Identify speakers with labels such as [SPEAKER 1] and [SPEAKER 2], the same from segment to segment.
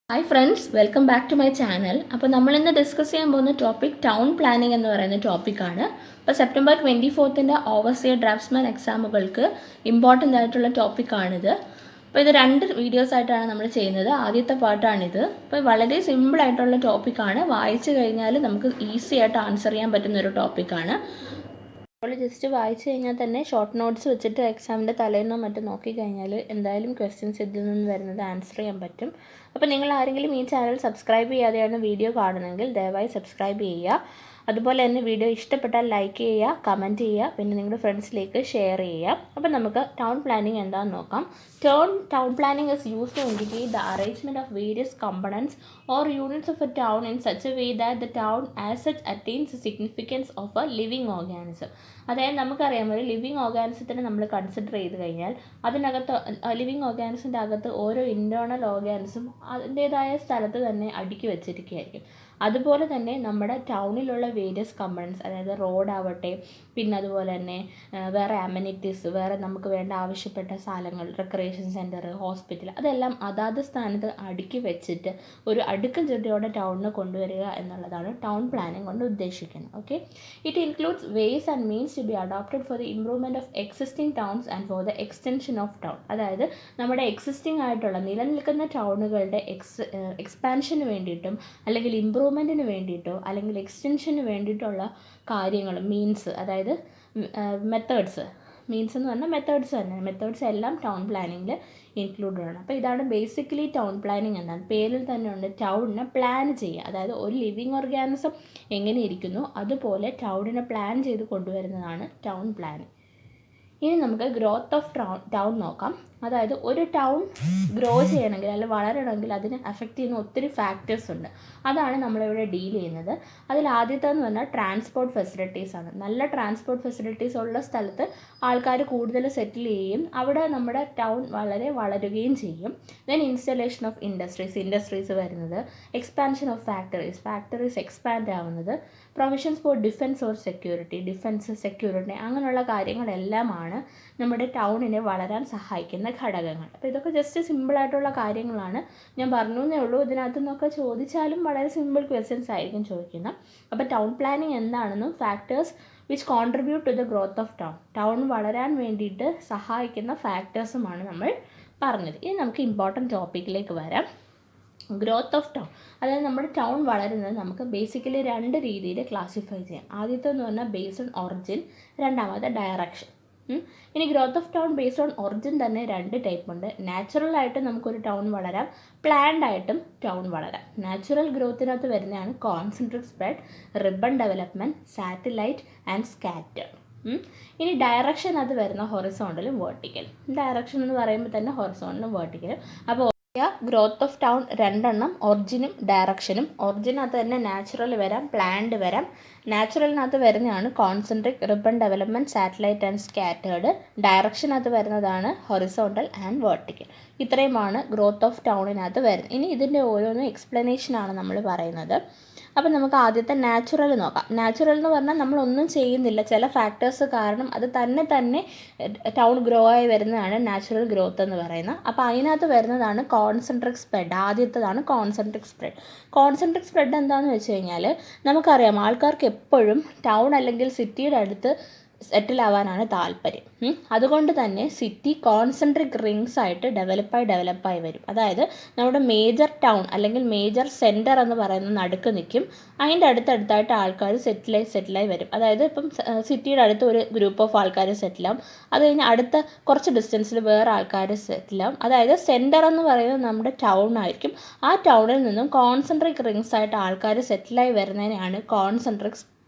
[SPEAKER 1] Hi friends, welcome back to my channel. അപ്പോൾ നമ്മളിന്ന് discuss ചെയ്യാൻ പോകുന്ന ടോപ്പിക് ടൗൺ പ്ലാനിംഗ് എന്ന് പറയുന്ന ടോപ്പിക്കാണ്. അപ്പോൾ സെപ്റ്റംബർ 24 ഓവർസിയർ ഡ്രാഫ്റ്റ്സ്മാൻ എക്സാമുകൾക്ക് ഇമ്പോർട്ടൻ്റ് ആയിട്ടുള്ള ടോപ്പിക്കാണിത്. അപ്പോൾ ഇത് 2 വീഡിയോസ് ആയിട്ടാണ് നമ്മൾ ചെയ്യുന്നത്. ആദ്യത്തെ പാർട്ടാണിത്. അപ്പോൾ വളരെ സിമ്പിളായിട്ടുള്ള ടോപ്പിക്കാണ്. വായിച്ചു കഴിഞ്ഞാൽ നമുക്ക് ഈസി ആയിട്ട് ആൻസർ ചെയ്യാൻ പറ്റുന്ന ഒരു ടോപ്പിക്കാണ്. നമ്മൾ ജസ്റ്റ് വായിച്ചു കഴിഞ്ഞാൽ തന്നെ ഷോർട്ട് നോട്ട്സ് വെച്ചിട്ട് എക്സാമിൻ്റെ തലേന്നോ മറ്റും നോക്കിക്കഴിഞ്ഞാൽ എന്തായാലും ക്വസ്റ്റ്യൻസ് ഇതിൽ നിന്ന് വരുന്നത് ആൻസർ ചെയ്യാൻ പറ്റും. അപ്പോൾ നിങ്ങൾ ആരെങ്കിലും ഈ ചാനൽ സബ്സ്ക്രൈബ് ചെയ്യാതെയാണ് വീഡിയോ കാണുന്നതെങ്കിൽ ദയവായി സബ്സ്ക്രൈബ് ചെയ്യുക. അതുപോലെ തന്നെ വീഡിയോ ഇഷ്ടപ്പെട്ടാൽ ലൈക്ക് ചെയ്യുക, കമൻറ്റ് ചെയ്യുക, പിന്നെ നിങ്ങളുടെ ഫ്രണ്ട്സിലേക്ക് ഷെയർ ചെയ്യുക. അപ്പോൾ നമുക്ക് ടൗൺ പ്ലാനിങ് എന്താണെന്ന് നോക്കാം. Town planning is used to indicate the arrangement of various components or units of a town in such a way that the town as such attains the significance of a living organism. അതായത് നമുക്കറിയാം, ഒരു living ഓർഗാനിസത്തിനെ നമ്മൾ consider ചെയ്ത് കഴിഞ്ഞാൽ അതിനകത്ത് living ഓർഗാനിസത്തിൻ്റെ അകത്ത് ഓരോ internal organism അതിൻ്റേതായ സ്ഥലത്ത് തന്നെ അടുക്കി വെച്ചിരിക്കുകയായിരിക്കും. അതുപോലെ തന്നെ നമ്മുടെ ടൗണിലുള്ള വേരിയസ് കമ്പണൻസ്, അതായത് റോഡാവട്ടെ, പിന്നെ അതുപോലെ തന്നെ വേറെ അമ്യൂണിറ്റീസ്, വേറെ നമുക്ക് വേണ്ട ആവശ്യപ്പെട്ട സ്ഥലങ്ങൾ, റിക്രിയേഷൻ സെൻറ്റർ, ഹോസ്പിറ്റൽ, അതെല്ലാം അതാത് സ്ഥാനത്ത് അടുക്കി വെച്ചിട്ട് ഒരു അടുക്കും ചിട്ടയോടെ ടൗണിന് കൊണ്ടുവരിക എന്നുള്ളതാണ് ടൗൺ പ്ലാനിങ് കൊണ്ട് ഉദ്ദേശിക്കുന്നത്. Okay, it includes ways and means to be adopted for the improvement of existing towns and for the extension of town. അതായത് നമ്മുടെ എക്സിസ്റ്റിംഗ് ആയിട്ടുള്ള നിലനിൽക്കുന്ന ടൗണുകളുടെ എക്സ്പാൻഷന് വേണ്ടിയിട്ടും അല്ലെങ്കിൽ ഇമ്പ്രൂവ്മെൻറ്റിന് വേണ്ടിയിട്ടോ അല്ലെങ്കിൽ എക്സ്റ്റൻഷന് വേണ്ടിയിട്ടുള്ള കാര്യങ്ങൾ, മീൻസ്, അതായത് മെത്തേഡ്സ്, മീൻസ് എന്ന് പറഞ്ഞാൽ മെത്തേഡ്സ് തന്നെ, മെത്തേഡ്സ് എല്ലാം ടൗൺ പ്ലാനിങ്ങിൽ ഇൻക്ലൂഡഡ് ആണ്. അപ്പോൾ ഇതാണ് ബേസിക്കലി ടൗൺ പ്ലാനിങ് എന്താണ്, പേരിൽ തന്നെ ഉണ്ട്, ടൗണിനെ പ്ലാൻ ചെയ്യുക. അതായത് ഒരു ലിവിങ് ഓർഗാനിസം എങ്ങനെ ഇരിക്കുന്നു അതുപോലെ ടൗണിനെ പ്ലാൻ ചെയ്ത് കൊണ്ടുവരുന്നതാണ് ടൗൺ പ്ലാനിങ്. ഇനി നമുക്ക് ഗ്രോത്ത് ഓഫ് ടൗൺ നോക്കാം. അതായത് ഒരു ടൗൺ ഗ്രോ ചെയ്യണമെങ്കിൽ അല്ലെങ്കിൽ വളരണമെങ്കിൽ അതിനെ അഫക്റ്റ് ചെയ്യുന്ന ഒത്തിരി ഫാക്ടേഴ്സ് ഉണ്ട്. അതാണ് നമ്മളിവിടെ ഡീൽ ചെയ്യുന്നത്. അതിൽ ആദ്യത്തേന്ന് പറഞ്ഞാൽ ട്രാൻസ്പോർട്ട് ഫെസിലിറ്റീസ് ആണ്. നല്ല ട്രാൻസ്പോർട്ട് ഫെസിലിറ്റീസ് ഉള്ള സ്ഥലത്ത് ആൾക്കാർ കൂടുതൽ സെറ്റിൽ ചെയ്യുകയും അവിടെ നമ്മുടെ ടൗൺ വളരെ വളരുകയും ചെയ്യും. ദെൻ ഇൻസ്റ്റലേഷൻ ഓഫ് ഇൻഡസ്ട്രീസ് വരുന്നത്, എക്സ്പാൻഷൻ ഓഫ് ഫാക്ടറീസ് എക്സ്പാൻഡ് ആവുന്നത്, provisions for defence or security അങ്ങനെയുള്ള കാര്യങ്ങളെല്ലാമാണ് നമ്മുടെ ടൗണിനെ വളരാൻ സഹായിക്കുന്ന ഘടകങ്ങൾ. അപ്പോൾ ഇതൊക്കെ ജസ്റ്റ് സിമ്പിളായിട്ടുള്ള കാര്യങ്ങളാണ്, ഞാൻ പറഞ്ഞു എന്നേ ഉള്ളൂ. ഇതിനകത്തു നിന്നൊക്കെ ചോദിച്ചാലും വളരെ സിമ്പിൾ ക്വസ്റ്റ്യൻസ് ആയിരിക്കും ചോദിക്കുന്നത്. അപ്പോൾ ടൗൺ പ്ലാനിങ് എന്താണെന്നും factors which contribute to the growth of town വളരാൻ വേണ്ടിയിട്ട് സഹായിക്കുന്ന ഫാക്ടേഴ്സുമാണ് നമ്മൾ പറഞ്ഞത്. ഇനി നമുക്ക് ഇമ്പോർട്ടൻറ്റ് ടോപ്പിക്കിലേക്ക് വരാം. ഗ്രോത്ത് ഓഫ് ടൗൺ, അതായത് നമ്മുടെ ടൗൺ വളരുന്നത് നമുക്ക് ബേസിക്കലി 2 രീതിയിൽ ക്ലാസിഫൈ ചെയ്യാം. ആദ്യത്തെ എന്ന് പറഞ്ഞാൽ ബേസ്ഡ് ഓൺ ഒറിജിൻ, രണ്ടാമത്തെ ഡയറക്ഷൻ. ഇനി growth of town based on origin തന്നെ 2 ടൈപ്പ് ഉണ്ട്. നാച്ചുറൽ ആയിട്ട് നമുക്കൊരു ടൗൺ വളരാം, പ്ലാൻഡ് ആയിട്ടും ടൗൺ വളരാം. നാച്ചുറൽ ഗ്രോത്തിനകത്ത് വരുന്നതാണ് concentric spread, ribbon development, satellite and scattered. ഇനി ഡയറക്ഷൻ അത് വരുന്ന ഹൊറിസോണ്ടലും വെർട്ടിക്കൽ. ഡയറക്ഷൻ എന്ന് പറയുമ്പോൾ തന്നെ ഹൊറിസോണ്ടലും വെർട്ടിക്കലും. അപ്പോൾ ഗ്രോത്ത് ഓഫ് ടൗൺ 2 എണ്ണം, ഒറിജിനും ഡയറക്ഷനും. ഒറിജിനകത്ത് തന്നെ നാച്ചുറൽ വരാം, പ്ലാൻഡ് വരാം. നാച്ചുറലിനകത്ത് വരുന്നതാണ് concentric, ribbon development, satellite and scattered. ഡയറക്ഷനകത്ത് വരുന്നതാണ് ഹൊറിസോണ്ടൽ ആൻഡ് വെർട്ടിക്കൽ. ഇത്രയുമാണ് ഗ്രോത്ത് ഓഫ് ടൗണിനകത്ത് വരുന്നത്. ഇനി ഇതിൻ്റെ ഓരോന്നും എക്സ്പ്ലനേഷനാണ് നമ്മൾ പറയുന്നത്. അപ്പം നമുക്ക് ആദ്യത്തെ നാച്ചുറൽ നോക്കാം. നാച്ചുറൽ എന്ന് പറഞ്ഞാൽ നമ്മളൊന്നും ചെയ്യുന്നില്ല, ചില ഫാക്ടേഴ്സ് കാരണം അത് തന്നെ ടൗൺ ഗ്രോ ആയി വരുന്നതാണ് നാച്ചുറൽ ഗ്രോത്ത് എന്ന് പറയുന്നത്. അപ്പോൾ അതിനകത്ത് വരുന്നതാണ് കോൺസെൻട്രിക് സ്പ്രെഡ്. ആദ്യത്തേതാണ് കോൺസെൻട്രിക് സ്പ്രെഡ്. കോൺസെൻട്രിക് സ്പ്രെഡ് എന്താണെന്ന് വെച്ച് കഴിഞ്ഞാൽ നമുക്കറിയാം, ആൾക്കാർക്ക് എപ്പോഴും ടൗൺ അല്ലെങ്കിൽ സിറ്റിയുടെ അടുത്ത് സെറ്റിൽ ആവാനാണ് താല്പര്യം. അതുകൊണ്ട് തന്നെ സിറ്റി കോൺസെൻട്രിക് റിങ്സ് ആയിട്ട് ഡെവലപ്പായി വരും. അതായത് നമ്മുടെ മേജർ ടൗൺ അല്ലെങ്കിൽ മേജർ സെൻറ്റർ എന്ന് പറയുന്നത് നടുക്ക് നിൽക്കും, അതിൻ്റെ അടുത്തടുത്തായിട്ട് ആൾക്കാർ സെറ്റിലായി വരും. അതായത് ഇപ്പം സിറ്റിയുടെ അടുത്ത് ഒരു ഗ്രൂപ്പ് ഓഫ് ആൾക്കാർ സെറ്റിലാവും, അത് കഴിഞ്ഞ് അടുത്ത കുറച്ച് ഡിസ്റ്റൻസിൽ വേറെ ആൾക്കാർ സെറ്റിലാവും. അതായത് സെൻറ്റർ എന്ന് പറയുന്നത് നമ്മുടെ ടൗൺ ആയിരിക്കും. ആ ടൗണിൽ നിന്നും കോൺസെൻട്രിക് റിങ്സ് ആയിട്ട് ആൾക്കാർ സെറ്റിലായി വരുന്നതിനെയാണ് കോൺസെൻട്രിക്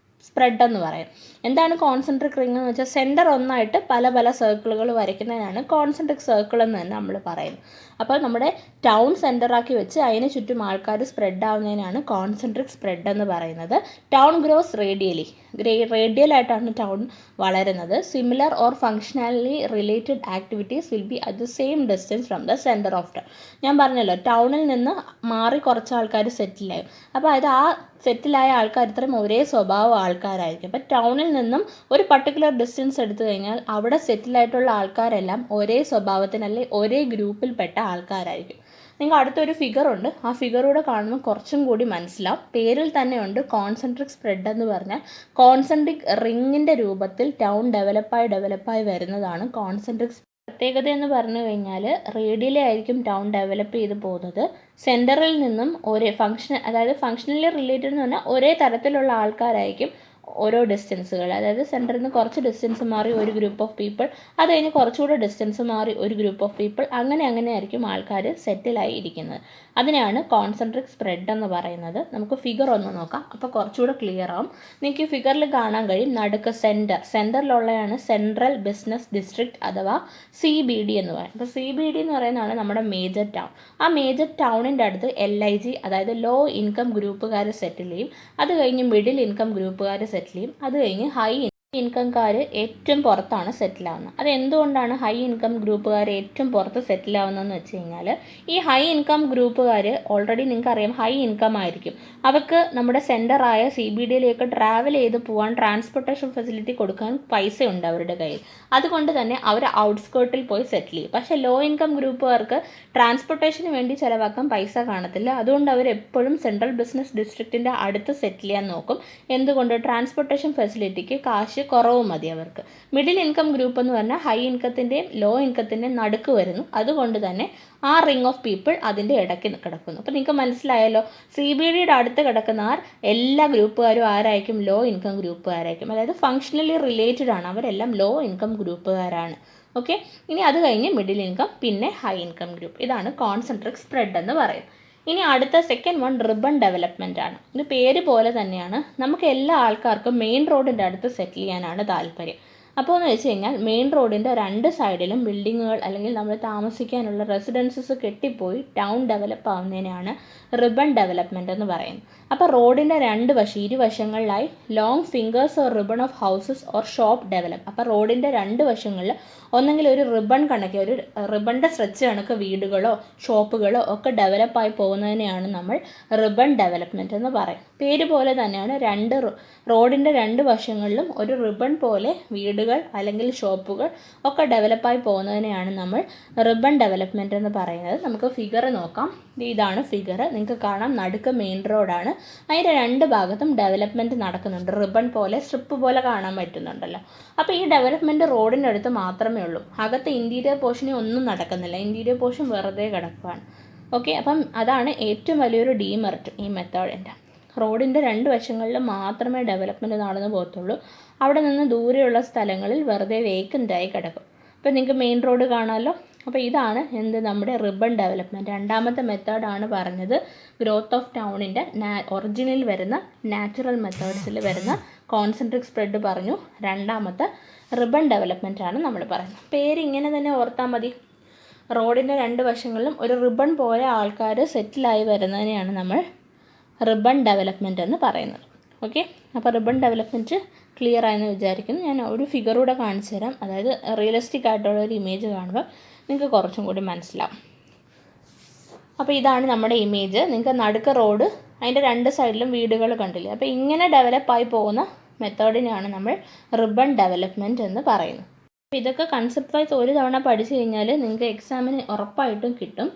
[SPEAKER 1] സ്പ്രെഡ് എന്ന് പറയും. എന്താണ് കോൺസെൻട്രിക് റിംഗ് എന്ന് വെച്ചാൽ സെൻറ്റർ ഒന്നായിട്ട് പല സർക്കിളുകൾ വരയ്ക്കുന്നതിനാണ് കോൺസെൻട്രിക് സർക്കിൾ എന്ന് തന്നെ നമ്മൾ പറയുന്നത്. അപ്പോൾ നമ്മുടെ ടൗൺ സെൻറ്ററാക്കി വെച്ച് അതിന് ചുറ്റും ആൾക്കാർ സ്പ്രെഡ് ആവുന്നതിനാണ് കോൺസെൻട്രിക് സ്പ്രെഡ് എന്ന് പറയുന്നത്. ടൗൺ ഗ്രോസ് റേഡിയലായിട്ടാണ് ടൗൺ വളരുന്നത്. Similar or functionally related activities will be at the same distance from the centre of town. ഞാൻ പറഞ്ഞല്ലോ, ടൗണിൽ നിന്ന് മാറി കുറച്ച് ആൾക്കാർ സെറ്റിലായി. അപ്പോൾ അത് ആ സെറ്റിലായ ആൾക്കാർ ഇത്രയും ഒരേ സ്വഭാവം ആൾക്കാരായിരിക്കും. അപ്പോൾ ടൗണിൽ നിന്നും ഒരു പർട്ടിക്കുലർ ഡിസ്റ്റൻസ് എടുത്തു കഴിഞ്ഞാൽ അവിടെ സെറ്റിലായിട്ടുള്ള ആൾക്കാരെല്ലാം ഒരേ സ്വഭാവത്തിന് അല്ലെങ്കിൽ ഒരേ ഗ്രൂപ്പിൽപ്പെട്ട ആൾക്കാരായിരിക്കും. നിങ്ങൾക്ക് അടുത്തൊരു ഫിഗറുണ്ട്, ആ ഫിഗറൂടെ കാണുമ്പോൾ കുറച്ചും കൂടി മനസ്സിലാവും. പേരിൽ തന്നെയുണ്ട് കോൺസെൻട്രിക് സ്പ്രെഡ് എന്ന് പറഞ്ഞാൽ കോൺസെൻട്രിക് റിങ്ങിൻ്റെ രൂപത്തിൽ ടൗൺ ഡെവലപ്പായി വരുന്നതാണ് കോൺസെൻട്രിക്. പ്രത്യേകത എന്ന് പറഞ്ഞു കഴിഞ്ഞാൽ റേഡിയലി ആയിരിക്കും ടൗൺ ഡെവലപ്പ് ചെയ്ത് പോകുന്നത്. സെൻറ്ററിൽ നിന്നും ഒരേ അതായത് ഫങ്ഷണലി റിലേറ്റഡ് എന്ന് പറഞ്ഞാൽ ഒരേ തരത്തിലുള്ള ആൾക്കാരായിരിക്കും ഓരോ ഡിസ്റ്റൻസുകൾ. അതായത് സെൻറ്ററിൽ നിന്ന് കുറച്ച് ഡിസ്റ്റൻസ് മാറി ഒരു ഗ്രൂപ്പ് ഓഫ് പീപ്പിൾ, അത് കഴിഞ്ഞ് കുറച്ചുകൂടെ ഡിസ്റ്റൻസ് മാറി ഒരു ഗ്രൂപ്പ് ഓഫ് പീപ്പിൾ, അങ്ങനെ ആയിരിക്കും ആൾക്കാർ സെറ്റിലായി ഇരിക്കുന്നത്. അതിനെയാണ് കോൺസെൻട്രിക് സ്പ്രെഡ് എന്ന് പറയുന്നത്. നമുക്ക് ഫിഗർ ഒന്ന് നോക്കാം, അപ്പോൾ കുറച്ചുകൂടെ ക്ലിയർ ആവും. നിങ്ങൾക്ക് ഈ ഫിഗറിൽ കാണാൻ കഴിയും നടുക്ക് സെൻറ്ററിലുള്ളതാണ് സെൻട്രൽ ബിസിനസ് ഡിസ്ട്രിക്റ്റ് അഥവാ CBD എന്ന് പറയും. അപ്പോൾ CBD എന്ന് പറയുന്നതാണ് നമ്മുടെ മേജർ ടൗൺ. ആ മേജർ ടൗണിൻ്റെ അടുത്ത് LIG അതായത് ലോ ഇൻകം ഗ്രൂപ്പുകാർ സെറ്റിൽ ചെയ്യും. അത് കഴിഞ്ഞ് മിഡിൽ ഇൻകം ഗ്രൂപ്പുകാർ സെറ്റിൽ ചെയ്യും. അത് കഴിഞ്ഞ് ഹൈ ഇൻകംകാർ ഏറ്റവും പുറത്താണ് സെറ്റിലാവുന്നത്. അത് എന്തുകൊണ്ടാണ് ഹൈ ഇൻകം ഗ്രൂപ്പുകാർ ഏറ്റവും പുറത്ത് സെറ്റിലാവുന്നതെന്ന് വെച്ച് കഴിഞ്ഞാൽ ഈ ഹൈ ഇൻകം ഗ്രൂപ്പുകാർ ഓൾറെഡി നിങ്ങൾക്കറിയാം ഹൈ ഇൻകം ആയിരിക്കും. അവർക്ക് നമ്മുടെ സെൻറ്ററായ CBDയിലേക്ക് ട്രാവൽ ചെയ്ത് പോകാൻ ട്രാൻസ്പോർട്ടേഷൻ ഫെസിലിറ്റി കൊടുക്കാൻ പൈസ ഉണ്ട് അവരുടെ കയ്യിൽ. അതുകൊണ്ട് തന്നെ അവർ ഔട്ട്സ്കേർട്ടിൽ പോയി സെറ്റിൽ ചെയ്യും. പക്ഷേ ലോ ഇൻകം ഗ്രൂപ്പുകാർക്ക് ട്രാൻസ്പോർട്ടേഷന് വേണ്ടി ചിലവാക്കാൻ പൈസ കാണത്തില്ല. അതുകൊണ്ട് അവർ എപ്പോഴും സെൻട്രൽ ബിസിനസ് ഡിസ്ട്രിക്റ്റിൻ്റെ അടുത്ത് സെറ്റിൽ ചെയ്യാൻ നോക്കും. എന്തുകൊണ്ട്? ട്രാൻസ്പോർട്ടേഷൻ ഫെസിലിറ്റിക്ക് കാശ് കുറവ് മതി അവർക്ക്. മിഡിൽ ഇൻകം ഗ്രൂപ്പ് എന്ന് പറഞ്ഞാൽ ഹൈ ഇൻകത്തിൻ്റെയും ലോ ഇൻകത്തിൻ്റെയും നടുക്ക് വരുന്നു. അതുകൊണ്ട് തന്നെ ആ റിംഗ് ഓഫ് പീപ്പിൾ അതിൻ്റെ ഇടയ്ക്ക് കിടക്കുന്നു. അപ്പോൾ നിങ്ങൾക്ക് മനസ്സിലായല്ലോ, CBDയുടെ അടുത്ത് കിടക്കുന്ന എല്ലാ ഗ്രൂപ്പുകാരും ആരായിരിക്കും? ലോ ഇൻകം ഗ്രൂപ്പുകാരായിരിക്കും. അതായത് ഫങ്ഷണലി റിലേറ്റഡ് ആണ്, അവരെല്ലാം ലോ ഇൻകം ഗ്രൂപ്പുകാരാണ്. ഓക്കെ, ഇനി അത് കഴിഞ്ഞ് മിഡിൽ ഇൻകം, പിന്നെ ഹൈ ഇൻകം ഗ്രൂപ്പ്. ഇതാണ് കോൺസെൻട്രിക് സ്പ്രെഡ് എന്ന് പറയും. ഇനി അടുത്ത സെക്കൻഡ് വൺ റിബൺ ഡെവലപ്മെൻ്റ് ആണ്. ഇത് പേര് പോലെ തന്നെയാണ്, നമുക്ക് എല്ലാ ആൾക്കാർക്കും മെയിൻ റോഡിൻ്റെ അടുത്ത് സെറ്റിൽ ചെയ്യാനാണ് താല്പര്യം. അപ്പോൾ എന്ന് വെച്ച് കഴിഞ്ഞാൽ മെയിൻ റോഡിൻ്റെ രണ്ട് സൈഡിലും ബിൽഡിങ്ങുകൾ അല്ലെങ്കിൽ നമ്മൾ താമസിക്കാനുള്ള റെസിഡൻസസ് കെട്ടിപ്പോയി ടൗൺ ഡെവലപ്പ് ആവുന്നതിനാണ് റിബൺ ഡെവലപ്മെൻറ്റ് എന്ന് പറയുന്നത്. അപ്പോൾ റോഡിൻ്റെ ഇരുവശങ്ങളിലായി long fingers or ribbon of houses or shop develop. അപ്പോൾ റോഡിൻ്റെ രണ്ട് വശങ്ങളിൽ ഒന്നെങ്കിൽ ഒരു റിബൺ കണക്ക്, ഒരു റിബണിൻ്റെ സ്ട്രെച്ച് കണക്ക് വീടുകളോ ഷോപ്പുകളോ ഒക്കെ ഡെവലപ്പായി പോകുന്നതിനെയാണ് നമ്മൾ റിബൺ ഡെവലപ്മെൻറ്റ് എന്ന് പറയും. പേര് പോലെ തന്നെയാണ് റോഡിൻ്റെ രണ്ട് വശങ്ങളിലും ഒരു റിബൺ പോലെ വീടുകൾ അല്ലെങ്കിൽ ഷോപ്പുകൾ ഒക്കെ ഡെവലപ്പായി പോകുന്നതിനെയാണ് നമ്മൾ റിബൺ ഡെവലപ്മെൻറ്റ് എന്ന് പറയുന്നത്. നമുക്ക് ഫിഗർ നോക്കാം. ഇതാണ് ഫിഗർ. നിങ്ങൾക്ക് കാണാം നടുക്ക് മെയിൻ റോഡാണ്, അതിൻ്റെ രണ്ട് ഭാഗത്തും ഡെവലപ്മെൻറ്റ് നടക്കുന്നുണ്ട്. റിബൺ പോലെ സ്ട്രിപ്പ് പോലെ കാണാൻ പറ്റുന്നുണ്ടല്ലോ. അപ്പോൾ ഈ ഡെവലപ്മെൻറ്റ് റോഡിൻ്റെ അടുത്ത് മാത്രമേ ഉള്ളൂ. അകത്ത് ഇൻറ്റീരിയർ പോർഷനിൽ ഒന്നും നടക്കുന്നില്ല, ഇൻറ്റീരിയർ പോർഷൻ വെറുതെ കിടക്കുകയാണ്. ഓക്കെ, അപ്പം അതാണ് ഏറ്റവും വലിയൊരു ഡീമെറിറ്റ് ഈ മെത്തേഡിൻ്റെ. റോഡിൻ്റെ രണ്ട് വശങ്ങളിൽ മാത്രമേ ഡെവലപ്മെൻറ്റ് നടന്നു പോകത്തുള്ളൂ. അവിടെ നിന്ന് ദൂരെയുള്ള സ്ഥലങ്ങളിൽ വെറുതെ വേക്കൻ്റായി കിടക്കും. അപ്പോൾ നിങ്ങൾക്ക് മെയിൻ റോഡ് കാണാമല്ലോ. അപ്പോൾ ഇതാണ് നമ്മുടെ റിബൺ ഡെവലപ്മെൻറ്റ്. രണ്ടാമത്തെ മെത്തേഡാണ് പറഞ്ഞത് ഗ്രോത്ത് ഓഫ് ടൗണിൻ്റെ ഒറിജിനിൽ വരുന്ന നാച്ചുറൽ മെത്തേഡ്സിൽ വരുന്ന കോൺസെൻട്രിക് സ്പ്രെഡ് പറഞ്ഞു. രണ്ടാമത്തെ റിബൺ ഡെവലപ്മെൻ്റ് ആണ് നമ്മൾ പറയുന്നത്. പേര് ഇങ്ങനെ തന്നെ ഓർത്താൽ മതി. റോഡിൻ്റെ രണ്ട് വശങ്ങളിലും ഒരു റിബൺ പോലെ ആൾക്കാർ സെറ്റിലായി വരുന്നതിനെയാണ് നമ്മൾ റിബൺ ഡെവലപ്മെൻറ്റ് എന്ന് പറയുന്നത്. ഓക്കെ, അപ്പോൾ റിബൺ ഡെവലപ്മെൻറ്റ് ക്ലിയർ ആയെന്ന് വിചാരിക്കുന്നു. ഞാൻ ഒരു ഫിഗറൂടെ കാണിച്ചു തരാം. അതായത് റിയലിസ്റ്റിക് ആയിട്ടുള്ള ഒരു ഇമേജ് കാണുമ്പോൾ നിങ്ങൾക്ക് കുറച്ചും കൂടി മനസ്സിലാവും. അപ്പോൾ ഇതാണ് നമ്മുടെ ഇമേജ്. നിങ്ങൾക്ക് നടുക്ക് റോഡ്, അതിൻ്റെ രണ്ട് സൈഡിലും വീടുകൾ കണ്ടില്ലേ. അപ്പോൾ ഇങ്ങനെ ഡെവലപ്പായി പോകുന്ന മെത്തേഡിനെയാണ് നമ്മൾ റിബൺ ഡെവലപ്മെൻറ്റ് എന്ന് പറയുന്നത്. അപ്പോൾ ഇതൊക്കെ കൺസെപ്റ്റ് വൈസ് ഒരു തവണ പഠിച്ചു കഴിഞ്ഞാൽ നിങ്ങൾക്ക് എക്സാമിന് ഉറപ്പായിട്ടും കിട്ടും.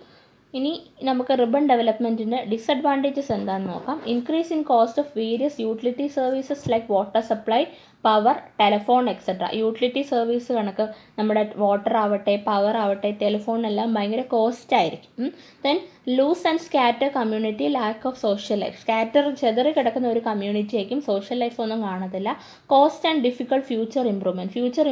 [SPEAKER 1] ഇനി നമുക്ക് റിബൺ ഡെവലപ്മെൻറ്റിൻ്റെ ഡിസഡ്വാൻറ്റേജസ് എന്താണെന്ന് നോക്കാം. Increase in cost of various utility services like water supply, power, telephone etcetera. Utility service കണക്ക് നമ്മുടെ വാട്ടർ ആവട്ടെ, പവർ ആവട്ടെ, ടെലിഫോൺ എല്ലാം ഭയങ്കര കോസ്റ്റ് ആയിരിക്കും. Then loose and scatter community, lack of social life. ചെതറി കിടക്കുന്ന ഒരു കമ്മ്യൂണിറ്റി ആയിരിക്കും, സോഷ്യൽ ലൈഫ് ഒന്നും കാണത്തില്ല. Cost and difficult future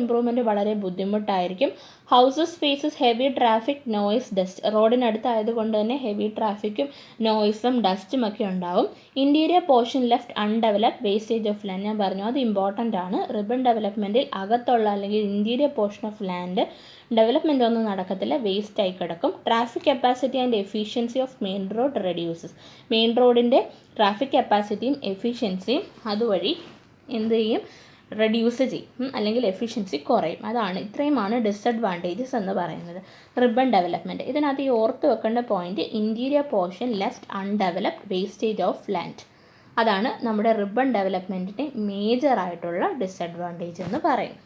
[SPEAKER 1] improvement വളരെ ബുദ്ധിമുട്ടായിരിക്കും. Houses faces heavy traffic, noise, dust. റോഡിനടുത്തായതുകൊണ്ട് തന്നെ ഹെവി ട്രാഫിക്കും നോയ്സും ഡസ്റ്റും ഒക്കെ ഉണ്ടാവും. Interior portion left undeveloped, wastage of land. ഞാൻ പറഞ്ഞു അത് ഇമ്പോർട്ടൻ്റ് ആണ്. റിബൺ ഡെവലപ്മെൻറ്റിൽ അകത്തുള്ള അല്ലെങ്കിൽ interior portion of land development ഒന്നും നടക്കത്തില്ല, വേസ്റ്റ് ആയി കിടക്കും. Traffic capacity and efficiency of main road reduces. Main റോഡിൻ്റെ ട്രാഫിക് കപ്പാസിറ്റിയും എഫിഷ്യൻസിയും അതുവഴി എന്ത് ചെയ്യും? റെഡ്യൂസ് ചെയ്യും, അല്ലെങ്കിൽ എഫിഷ്യൻസി കുറയും. ഇത്രയുമാണ് ഡിസഡ്വാൻറ്റേജസ് എന്ന് പറയുന്നത് റിബൺ ഡെവലപ്മെൻറ്റ്. ഇതിനകത്ത് ഈ ഓർത്ത് വെക്കേണ്ട point interior portion left undeveloped, wastage of land. അതാണ് നമ്മുടെ റിബൺ ഡെവലപ്മെൻറ്റിൻ്റെ മേജറായിട്ടുള്ള ഡിസഡ്വാൻറ്റേജ് എന്ന് പറയുന്നത്.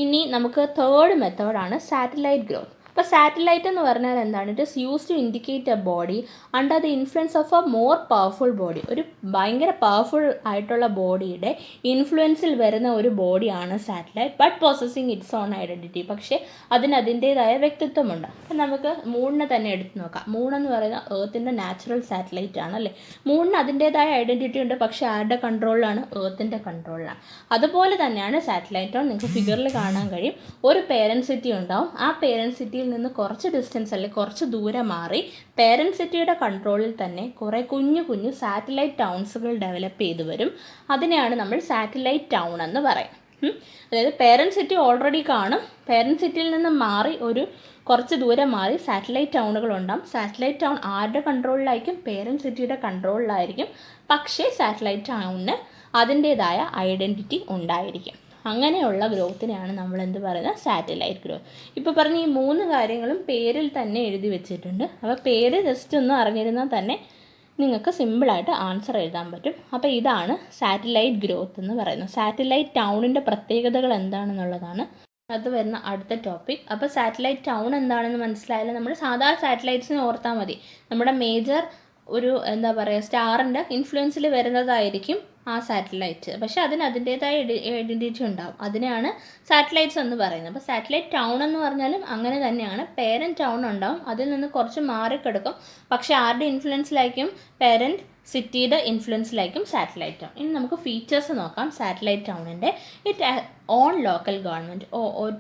[SPEAKER 1] ഇനി നമുക്ക് തേർഡ് മെത്തേഡാണ് സാറ്റലൈറ്റ് ഗ്രോത്ത്. അപ്പോൾ സാറ്റലൈറ്റ് എന്ന് പറഞ്ഞാൽ എന്താണ്? It is use to indicate a body under the influence of a more powerful body. ഒരു ഭയങ്കര പവർഫുൾ ആയിട്ടുള്ള ബോഡിയുടെ ഇൻഫ്ലുവൻസിൽ വരുന്ന ഒരു ബോഡിയാണ് satellite, but possessing its own identity. പക്ഷേ അതിന് അതിൻ്റേതായ വ്യക്തിത്വമുണ്ട്. അപ്പം നമുക്ക് മൂണിനെ തന്നെ എടുത്ത് നോക്കാം. മൂണെന്ന് പറയുന്ന ഏർത്തിൻ്റെ നാച്ചുറൽ സാറ്റലൈറ്റ് ആണ് അല്ലേ. മൂണിന് അതിൻ്റേതായ ഐഡൻറ്റിറ്റി ഉണ്ട്, പക്ഷേ ആരുടെ കൺട്രോളിലാണ്? ഏർത്തിൻ്റെ കൺട്രോളിലാണ്. അതുപോലെ തന്നെയാണ് സാറ്റലൈറ്റ്. നിങ്ങൾക്ക് ഫിഗറിൽ കാണാൻ കഴിയും. ഒരു പേരൻറ്റ് സിറ്റി ഉണ്ടാവും. ആ പേരൻറ്റ് സിറ്റിയിൽ നിന്ന് കുറച്ച് ഡിസ്റ്റൻസ് അല്ലെങ്കിൽ കുറച്ച് ദൂരെ മാറി പേരൻറ്റ് സിറ്റിയുടെ കൺട്രോളിൽ തന്നെ കുറേ കുഞ്ഞു കുഞ്ഞു സാറ്റലൈറ്റ് ടൗൺസുകൾ ഡെവലപ്പ് ചെയ്ത് വരും. അതിനെയാണ് നമ്മൾ സാറ്റലൈറ്റ് ടൗൺ എന്ന് പറയും. അതായത് പേരൻറ്റ് സിറ്റി ഓൾറെഡി കാണും. പേരൻറ്റ് സിറ്റിയിൽ നിന്ന് മാറി കുറച്ച് ദൂരം മാറി സാറ്റലൈറ്റ് ടൗണുകൾ ഉണ്ടാകും. സാറ്റലൈറ്റ് ടൗൺ ആരുടെ കൺട്രോളിലായിരിക്കും? പേരൻറ്റ് സിറ്റിയുടെ കൺട്രോളിലായിരിക്കും. പക്ഷേ സാറ്റലൈറ്റ് ടൗണിന് അതിൻ്റേതായ ഐഡൻറ്റിറ്റി ഉണ്ടായിരിക്കും. അങ്ങനെയുള്ള ഗ്രോത്തിനെയാണ് നമ്മൾ എന്ത് പറയുന്നത്? Satellite growth. ഇപ്പോൾ പറഞ്ഞ ഈ 3 കാര്യങ്ങളും പേരിൽ തന്നെ എഴുതി വെച്ചിട്ടുണ്ട്. അപ്പോൾ പേര് ജസ്റ്റ് ഒന്ന് അറിഞ്ഞിരുന്നാൽ തന്നെ നിങ്ങൾക്ക് സിമ്പിളായിട്ട് ആൻസർ എഴുതാൻ പറ്റും. അപ്പോൾ ഇതാണ് സാറ്റലൈറ്റ് ഗ്രോത്ത് എന്ന് പറയുന്നത്. സാറ്റലൈറ്റ് ടൗണിൻ്റെ പ്രത്യേകതകൾ എന്താണെന്നുള്ളതാണ് അത് വരുന്ന അടുത്ത ടോപ്പിക്. അപ്പോൾ സാറ്റലൈറ്റ് ടൗൺ എന്താണെന്ന് മനസ്സിലായാലും നമ്മൾ സാധാരണ സാറ്റലൈറ്റ്സിനെ ഓർത്താൽ മതി. നമ്മുടെ മേജർ ഒരു സ്റ്റാറിൻ്റെ ഇൻഫ്ലുവൻസിൽ വരുന്നതായിരിക്കും ആ സാറ്റലൈറ്റ്. പക്ഷേ അതിന് അതിൻ്റേതായ ഐഡൻറ്റിറ്റി ഉണ്ടാവും. അതിനെയാണ് സാറ്റലൈറ്റ്സ് എന്ന് പറയുന്നത്. അപ്പോൾ സാറ്റലൈറ്റ് ടൗൺ എന്ന് പറഞ്ഞാലും അങ്ങനെ തന്നെയാണ്. പേരൻറ്റ് ടൗൺ ഉണ്ടാവും, അതിൽ നിന്ന് കുറച്ച് മാറിക്കിടക്കും. പക്ഷേ ആരുടെ ഇൻഫ്ലുവൻസിലായിരിക്കും? പേരൻറ്റ് സിറ്റിയുടെ ഇൻഫ്ലുവൻസിലായിരിക്കും സാറ്റലൈറ്റ് ടൗൺ. ഇനി നമുക്ക് ഫീച്ചേഴ്സ് നോക്കാം സാറ്റലൈറ്റ് ടൗണിൻ്റെ. It own local government.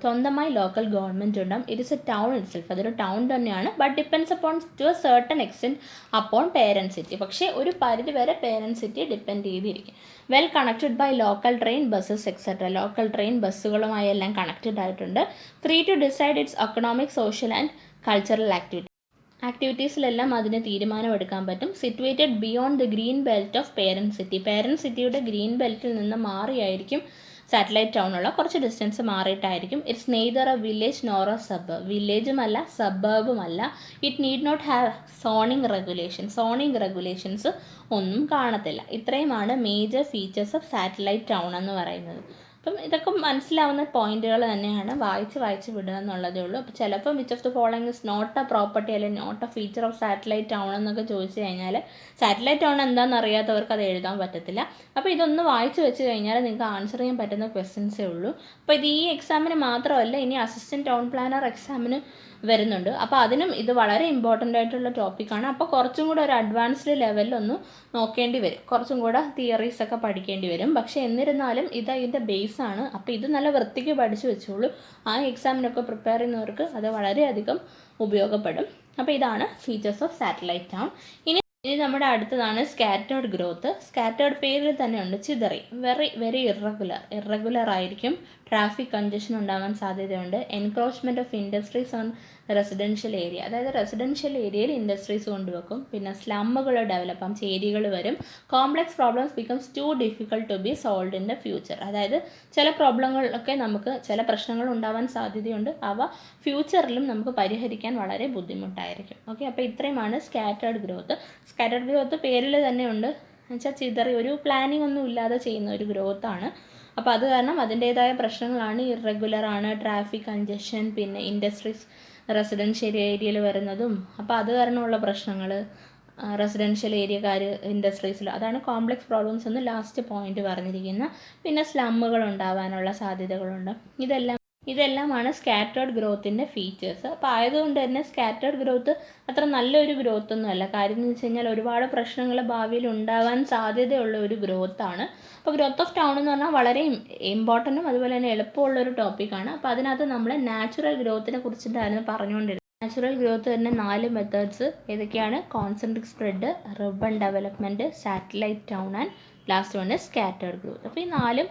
[SPEAKER 1] സ്വന്തമായി ലോക്കൽ ഗവൺമെൻറ് ഉണ്ടാകും. It is a town itself. അതൊരു ടൗൺ തന്നെയാണ്. But depends upon to a certain extent upon parent city. പക്ഷേ ഒരു പരിധി വരെ പേരൻറ്റ് സിറ്റി ഡിപ്പെൻഡ് ചെയ്തിരിക്കും. Well connected by local train buses etcetera. Local train ബസ്സുകളുമായി എല്ലാം കണക്റ്റഡ് ആയിട്ടുണ്ട്. Free to decide its economic, social and cultural ആക്ടിവിറ്റീസിലെല്ലാം അതിന് തീരുമാനമെടുക്കാൻ പറ്റും. Situated beyond the green belt of parent city. Parent സിറ്റിയുടെ ഗ്രീൻ ബെൽറ്റിൽ നിന്ന് മാറിയായിരിക്കും സാറ്റലൈറ്റ് ടൗണുള്ള കുറച്ച് ഡിസ്റ്റൻസ് മാറിയിട്ടായിരിക്കും. It's neither a village nor a suburb. വില്ലേജുമല്ല സബർബുമല്ല. It need not have zoning regulations ഒന്നും കാണത്തില്ല. ഇത്രയുമാണ് major features of satellite town എന്ന് പറയുന്നത്. അപ്പം ഇതൊക്കെ മനസ്സിലാവുന്ന പോയിന്റുകൾ തന്നെയാണ്. വായിച്ച് വിടുക എന്നുള്ളതേ ഉള്ളൂ. അപ്പോൾ ചിലപ്പം which of the following is not a property അല്ലെങ്കിൽ not a feature of satellite town എന്നൊക്കെ ചോദിച്ചു കഴിഞ്ഞാൽ സാറ്റലൈറ്റ് ടൗൺ എന്താണെന്ന് അറിയാത്തവർക്ക് അത് എഴുതാൻ പറ്റത്തില്ല. അപ്പോൾ ഇതൊന്ന് വായിച്ച് വെച്ച് കഴിഞ്ഞാൽ നിങ്ങൾക്ക് ആൻസർ ചെയ്യാൻ പറ്റുന്ന ക്വസ്റ്റ്യൻസേ ഉള്ളൂ. അപ്പോൾ ഇത് ഈ എക്സാമിന് മാത്രമല്ല, ഇനി അസിസ്റ്റൻറ്റ് ടൗൺ പ്ലാനർ എക്സാമിന് വരുന്നുണ്ട്. അപ്പോൾ അതിനും ഇത് വളരെ ഇമ്പോർട്ടൻ്റ് ആയിട്ടുള്ള ടോപ്പിക്കാണ്. അപ്പോൾ കുറച്ചും കൂടെ ഒരു അഡ്വാൻസ്ഡ് ലെവലിലൊന്ന് നോക്കേണ്ടി വരും. കുറച്ചും കൂടെ തിയറീസൊക്കെ പഠിക്കേണ്ടി വരും. പക്ഷേ എന്നിരുന്നാലും ഇത് അതിൻ്റെ ബേസാണ്. അപ്പോൾ ഇത് നല്ല വൃത്തിക്ക് പഠിച്ചു വെച്ചോളൂ. ആ എക്സാമിനൊക്കെ പ്രിപ്പയർ ചെയ്യുന്നവർക്ക് അത് വളരെയധികം ഉപയോഗപ്പെടും. അപ്പോൾ ഇതാണ് ഫീച്ചേഴ്സ് ഓഫ് സാറ്റലൈറ്റ് ടൗൺ. ഇനി നമ്മുടെ അടുത്തതാണ് സ്കാറ്റേർഡ് ഗ്രോത്ത്. സ്കാറ്റേർഡ് പേരിൽ തന്നെ ഉണ്ട്, ചിതറി. വെരി ഇറഗുലർ ആയിരിക്കും. ട്രാഫിക് കൺജഷൻ ഉണ്ടാകാൻ സാധ്യതയുണ്ട്. Encroachment of industries on residential area. അതായത് റെസിഡൻഷ്യൽ ഏരിയയിൽ ഇൻഡസ്ട്രീസ് കൊണ്ടുവെക്കും. പിന്നെ സ്ലമ്മുകൾ ഡെവലപ്പ് ആകും, ചേരികൾ വരും. Complex problems becomes too difficult to be solved in the future. അതായത് ചില പ്രോബ്ലങ്ങളൊക്കെ നമുക്ക് ചില പ്രശ്നങ്ങൾ ഉണ്ടാവാൻ സാധ്യതയുണ്ട്. അവ ഫ്യൂച്ചറിലും നമുക്ക് പരിഹരിക്കാൻ വളരെ ബുദ്ധിമുട്ടായിരിക്കും. ഓക്കെ, അപ്പോൾ ഇത്രയുമാണ് സ്കാറ്റേർഡ് ഗ്രോത്ത്. സ്കാറ്റേർഡ് ഗ്രോത്ത് പേരിൽ തന്നെ ഉണ്ട്. എന്നുവെച്ചാൽ ചിതറി, ഒരു പ്ലാനിങ് ഒന്നും ഇല്ലാതെ ചെയ്യുന്ന ഒരു ഗ്രോത്താണ്. അപ്പോൾ അത് കാരണം അതിൻ്റേതായ പ്രശ്നങ്ങളാണ്. ഇറഗുലറാണ്, ട്രാഫിക് കൺജഷൻ, പിന്നെ ഇൻഡസ്ട്രീസ് റെസിഡൻഷ്യൽ ഏരിയയിൽ വരുന്നതും. അപ്പോൾ അത് കാരണമുള്ള പ്രശ്നങ്ങൾ, റെസിഡൻഷ്യൽ ഏരിയക്കാർ ഇൻഡസ്ട്രീസിൽ, അതാണ് കോംപ്ലക്സ് പ്രോബ്ലംസ് എന്ന് ലാസ്റ്റ് പോയിന്റ് പറഞ്ഞിരിക്കുന്നത്. പിന്നെ സ്ലമ്മുകൾ ഉണ്ടാവാനുള്ള സാധ്യതകളുണ്ട്. ഇതെല്ലാമാണ് സ്കാറ്റേർഡ് ഗ്രോത്തിൻ്റെ ഫീച്ചേഴ്സ്. അപ്പോൾ ആയതുകൊണ്ട് തന്നെ സ്കാറ്റേർഡ് ഗ്രോത്ത് അത്ര നല്ലൊരു ഗ്രോത്തൊന്നും അല്ല. കാര്യം എന്ന് വെച്ച് കഴിഞ്ഞാൽ ഒരുപാട് പ്രശ്നങ്ങൾ ഭാവിയിൽ ഉണ്ടാവാൻ സാധ്യതയുള്ള ഒരു ഗ്രോത്താണ്. അപ്പോൾ ഗ്രോത്ത് ഓഫ് ടൗൺ എന്ന് പറഞ്ഞാൽ വളരെ ഇമ്പോർട്ടൻറ്റും അതുപോലെ തന്നെ എളുപ്പമുള്ളൊരു ടോപ്പിക്കാണ്. അപ്പോൾ അതിനകത്ത് നമ്മൾ നാച്ചുറൽ ഗ്രോത്തിനെ കുറിച്ചിട്ടായിരുന്നു പറഞ്ഞുകൊണ്ടിരുന്നത്. നാച്ചുറൽ ഗ്രോത്ത് തന്നെ 4 മെത്തേഡ്സ് ഏതൊക്കെയാണ്? Concentric spread, ribbon development, satellite town and last one scattered growth. അപ്പോൾ ഈ 4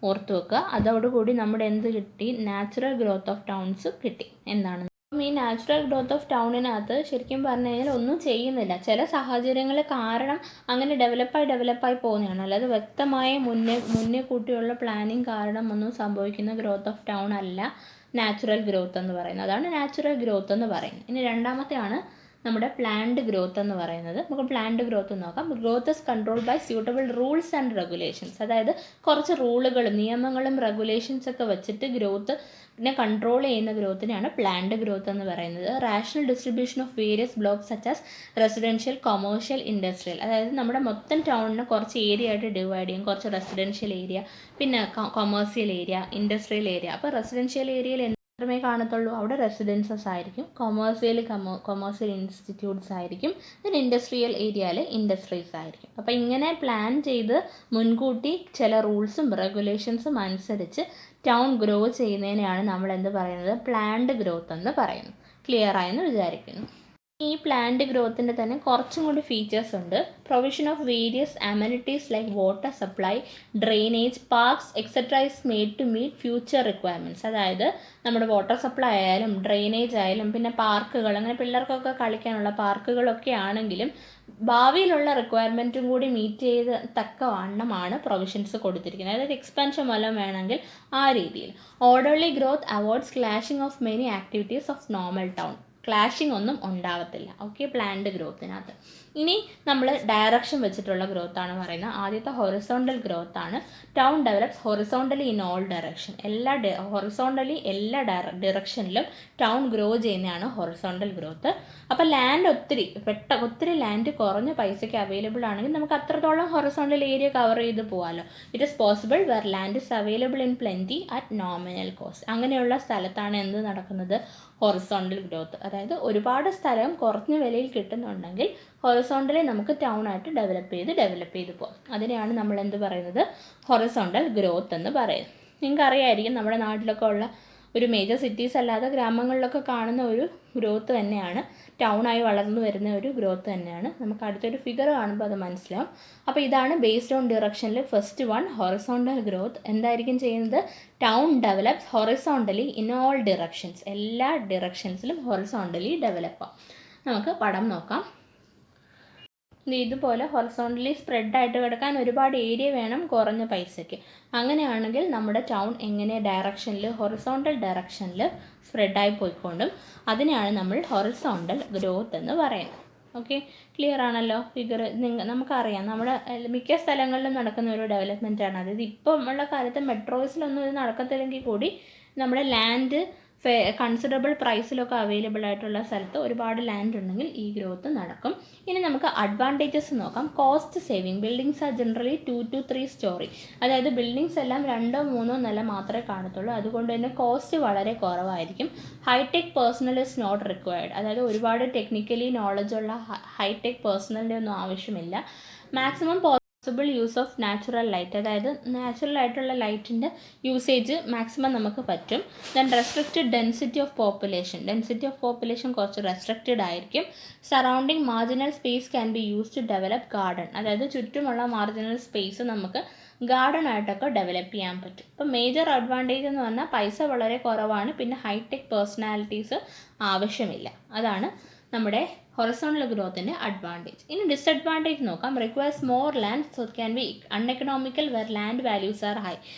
[SPEAKER 1] ഓർത്ത് വെക്കുക. അതോടുകൂടി നമ്മുടെ എന്ത് കിട്ടി? നാച്ചുറൽ ഗ്രോത്ത് ഓഫ് ടൗൺസ് കിട്ടി. എന്താണ്? അപ്പം ഈ നാച്ചുറൽ ഗ്രോത്ത് ഓഫ് ടൗണിനകത്ത് ശരിക്കും പറഞ്ഞു കഴിഞ്ഞാൽ ഒന്നും ചെയ്യുന്നില്ല. ചില സാഹചര്യങ്ങൾ കാരണം അങ്ങനെ ഡെവലപ്പായി പോകുന്നതാണ്. അല്ലാതെ വ്യക്തമായ മുന്നേ കൂട്ടിയുള്ള പ്ലാനിങ് കാരണം ഒന്നും സംഭവിക്കുന്ന ഗ്രോത്ത് ഓഫ് ടൗൺ അല്ല നാച്ചുറൽ ഗ്രോത്ത് എന്ന് പറയുന്നത്. അതാണ് നാച്ചുറൽ ഗ്രോത്ത് എന്ന് പറയുന്നത്. ഇനി രണ്ടാമത്തെയാണ് നമ്മുടെ പ്ലാൻഡ് ഗ്രോത്ത് എന്ന് പറയുന്നത്. നമുക്ക് പ്ലാൻഡ് ഗ്രോത്ത് നോക്കാം. Growth is controlled by suitable rules and regulations. അതായത് കുറച്ച് റൂളുകളും നിയമങ്ങളും റെഗുലേഷൻസ് ഒക്കെ വെച്ചിട്ട് ഗ്രോത്തിനെ കൺട്രോൾ ചെയ്യുന്ന ഗ്രോത്തിനെയാണ് പ്ലാൻഡ് ഗ്രോത്ത് എന്ന് പറയുന്നത്. Rational distribution of various blocks such as residential, commercial, industrial. അതായത് നമ്മുടെ മൊത്തം ടൗണിനെ കുറച്ച് ഏരിയ ആയിട്ട് ഡിവൈഡ് ചെയ്യും. കുറച്ച് റെസിഡൻഷ്യൽ ഏരിയ, പിന്നെ കൊമേഴ്സ്യൽ ഏരിയ, ഇൻഡസ്ട്രിയൽ ഏരിയ. അപ്പോൾ റെസിഡൻഷ്യൽ ഏരിയയിൽ മാത്രമേ കാണത്തുള്ളൂ, അവിടെ റെസിഡൻസസ് ആയിരിക്കും. കൊമേഴ്സ്യൽ ഇൻസ്റ്റിറ്റ്യൂട്ട്സ് ആയിരിക്കും. ദെൻ ഇൻഡസ്ട്രിയൽ ഏരിയയിൽ ഇൻഡസ്ട്രീസ് ആയിരിക്കും. അപ്പോൾ ഇങ്ങനെ പ്ലാൻ ചെയ്ത് മുൻകൂട്ടി ചില റൂൾസും റെഗുലേഷൻസും അനുസരിച്ച് ടൗൺ ഗ്രോ ചെയ്യുന്നതിനെയാണ് നമ്മൾ എന്ത് പറയുന്നത്, പ്ലാൻഡ് ഗ്രോത്ത് എന്ന് പറയുന്നത്. ക്ലിയർ ആയെന്ന് വിചാരിക്കുന്നു. ഈ പ്ലാൻഡ് ഗ്രോത്തിൻ്റെ തന്നെ കുറച്ചും കൂടി ഫീച്ചേഴ്സ് ഉണ്ട്. Provision of various amenities like water supply, drainage, parks etcetera is made to meet future requirements. അതായത് നമ്മുടെ വാട്ടർ സപ്ലൈ ആയാലും ഡ്രെയിനേജ് ആയാലും പിന്നെ പാർക്കുകൾ, അങ്ങനെ പിള്ളേർക്കൊക്കെ കളിക്കാനുള്ള പാർക്കുകളൊക്കെ ആണെങ്കിലും ഭാവിയിലുള്ള റിക്വയർമെൻറ്റും കൂടി മീറ്റ് ചെയ്ത് തക്കവണ്ണമാണ് പ്രൊവിഷൻസ് കൊടുത്തിരിക്കുന്നത്. അതായത് എക്സ്പാൻഷൻ വല്ലതും വേണമെങ്കിൽ ആ രീതിയിൽ. Orderly growth avoids clashing of many activities of normal town. Clashing ഒന്നും ഉണ്ടാവത്തില്ല. ഓക്കെ, പ്ലാൻഡ് ഗ്രോത്തിനകത്ത്. ഇനി നമ്മൾ ഡയറക്ഷൻ വെച്ചിട്ടുള്ള ഗ്രോത്താണ് പറയുന്നത്. ആദ്യത്തെ ഹൊറിസോണ്ടൽ ഗ്രോത്ത് ആണ്. Town develops horizontally in all direction. Horizontally എല്ലാ ഡിറക്ഷനിലും ടൗൺ ഗ്രോ ചെയ്യുന്നതാണ് ഹൊറിസോണ്ടൽ ഗ്രോത്ത്. അപ്പോൾ ലാൻഡ് ഒത്തിരി ലാൻഡ് കുറഞ്ഞ പൈസയ്ക്ക് അവൈലബിൾ ആണെങ്കിൽ നമുക്ക് അത്രത്തോളം ഹൊറിസോണ്ടൽ ഏരിയ കവർ ചെയ്ത് പോകാമല്ലോ. It is possible where land is available in plenty at nominal cost. അങ്ങനെയുള്ള സ്ഥലത്താണ് എന്ത് നടക്കുന്നത്, ഹൊറിസോണ്ടൽ ഗ്രോത്ത്. അതായത് ഒരുപാട് സ്ഥലം കുറഞ്ഞ വിലയിൽ കിട്ടുന്നുണ്ടെങ്കിൽ ഹൊറിസോണ്ടലി നമുക്ക് ടൗൺ ആയിട്ട് ഡെവലപ്പ് ചെയ്ത് പോകാം. അതിനെയാണ് നമ്മൾ എന്ത് പറയുന്നത്, ഹൊറിസോണ്ടൽ ഗ്രോത്ത് എന്ന് പറയുന്നത്. നിങ്ങൾക്ക് അറിയായിരിക്കും നമ്മുടെ നാട്ടിലൊക്കെ ഉള്ള ഒരു മേജർ സിറ്റീസ് അല്ലാതെ ഗ്രാമങ്ങളിലൊക്കെ കാണുന്ന ഒരു ഗ്രോത്ത് തന്നെയാണ്, ടൗണായി വളർന്നു വരുന്ന ഒരു ഗ്രോത്ത് തന്നെയാണ്. നമുക്ക് അടുത്തൊരു ഫിഗർ കാണുമ്പോൾ അത് മനസ്സിലാവും. അപ്പോൾ ഇതാണ് ബേസ്ഡ് ഓൺ ഡിറക്ഷനിൽ ഫസ്റ്റ് വൺ, ഹൊറിസോണ്ടൽ ഗ്രോത്ത്. എന്തായിരിക്കും ചെയ്യുന്നത്, town develops horizontally in all directions. എല്ലാ ഡിറക്ഷൻസിലും ഹൊറിസോണ്ടലി ഡെവലപ്പാം. നമുക്ക് പടം നോക്കാം. ഇതുപോലെ ഹൊറിസോണ്ടലി സ്പ്രെഡായിട്ട് കിടക്കാൻ ഒരുപാട് ഏരിയ വേണം കുറഞ്ഞ പൈസയ്ക്ക്. അങ്ങനെയാണെങ്കിൽ നമ്മുടെ ടൗൺ എങ്ങനെ ഡയറക്ഷനിൽ, ഹൊറിസോണ്ടൽ ഡയറക്ഷനിൽ സ്പ്രെഡായി പോയിക്കൊണ്ടും അതിനെയാണ് നമ്മൾ ഹൊറിസോണ്ടൽ ഗ്രോത്ത് എന്ന് പറയുന്നത്. ഓക്കെ, ക്ലിയർ ആണല്ലോ ഫിഗർ. നമുക്കറിയാം നമ്മുടെ മിക്ക സ്ഥലങ്ങളിലും നടക്കുന്ന ഒരു ഡെവലപ്മെൻറ്റാണ്. അതായത് ഇപ്പം ഉള്ള കാലത്ത് മെട്രോസിലൊന്നും ഇത് നടക്കത്തില്ലെങ്കിൽ കൂടി നമ്മുടെ ലാൻഡ് കൺസിഡറബിൾ പ്രൈസിലൊക്കെ അവൈലബിൾ ആയിട്ടുള്ള സ്ഥലത്ത് ഒരുപാട് ലാൻഡ് ഉണ്ടെങ്കിൽ ഈ ഗ്രോത്ത് നടക്കും. ഇനി നമുക്ക് അഡ്വാൻറ്റേജസ് നോക്കാം. Cost saving. Buildings are generally 2 to 3 story. അതായത് ബിൽഡിങ്സ് എല്ലാം 2 or 3 നില മാത്രമേ കാണത്തുള്ളൂ. അതുകൊണ്ട് തന്നെ കോസ്റ്റ് വളരെ കുറവായിരിക്കും. High tech personnel is not required. അതായത് ഒരുപാട് ടെക്നിക്കലി നോളജുള്ള ഹൈടെക് പേഴ്സണലിൻ്റെ ഒന്നും ആവശ്യമില്ല. Maximum possible use of natural light. അതായത് നാച്ചുറൽ ആയിട്ടുള്ള ലൈറ്റിൻ്റെ യൂസേജ് മാക്സിമം നമുക്ക് പറ്റും. Then restricted density of population കുറച്ച് റെസ്ട്രിക്റ്റഡ് ആയിരിക്കും. Surrounding marginal space can be use to develop garden. അതായത് ചുറ്റുമുള്ള മാർജിനൽ സ്പേസ് നമുക്ക് ഗാർഡൻ ആയിട്ടൊക്കെ ഡെവലപ്പ് ചെയ്യാൻ പറ്റും. ഇപ്പം മേജർ അഡ്വാൻറ്റേജ് എന്ന് പറഞ്ഞാൽ പൈസ വളരെ കുറവാണ്, പിന്നെ ഹൈടെക് പേഴ്സണാലിറ്റീസ് ആവശ്യമില്ല. അതാണ് നമ്മുടെ ഹൊറിസോണ്ടൽ ഗ്രോത്തിൻ്റെ അഡ്വാൻറ്റേജ്. ഇനി ഡിസഡ്വാൻറ്റേജ് നോക്കാം. Requires more land so can be uneconomical where land values are high.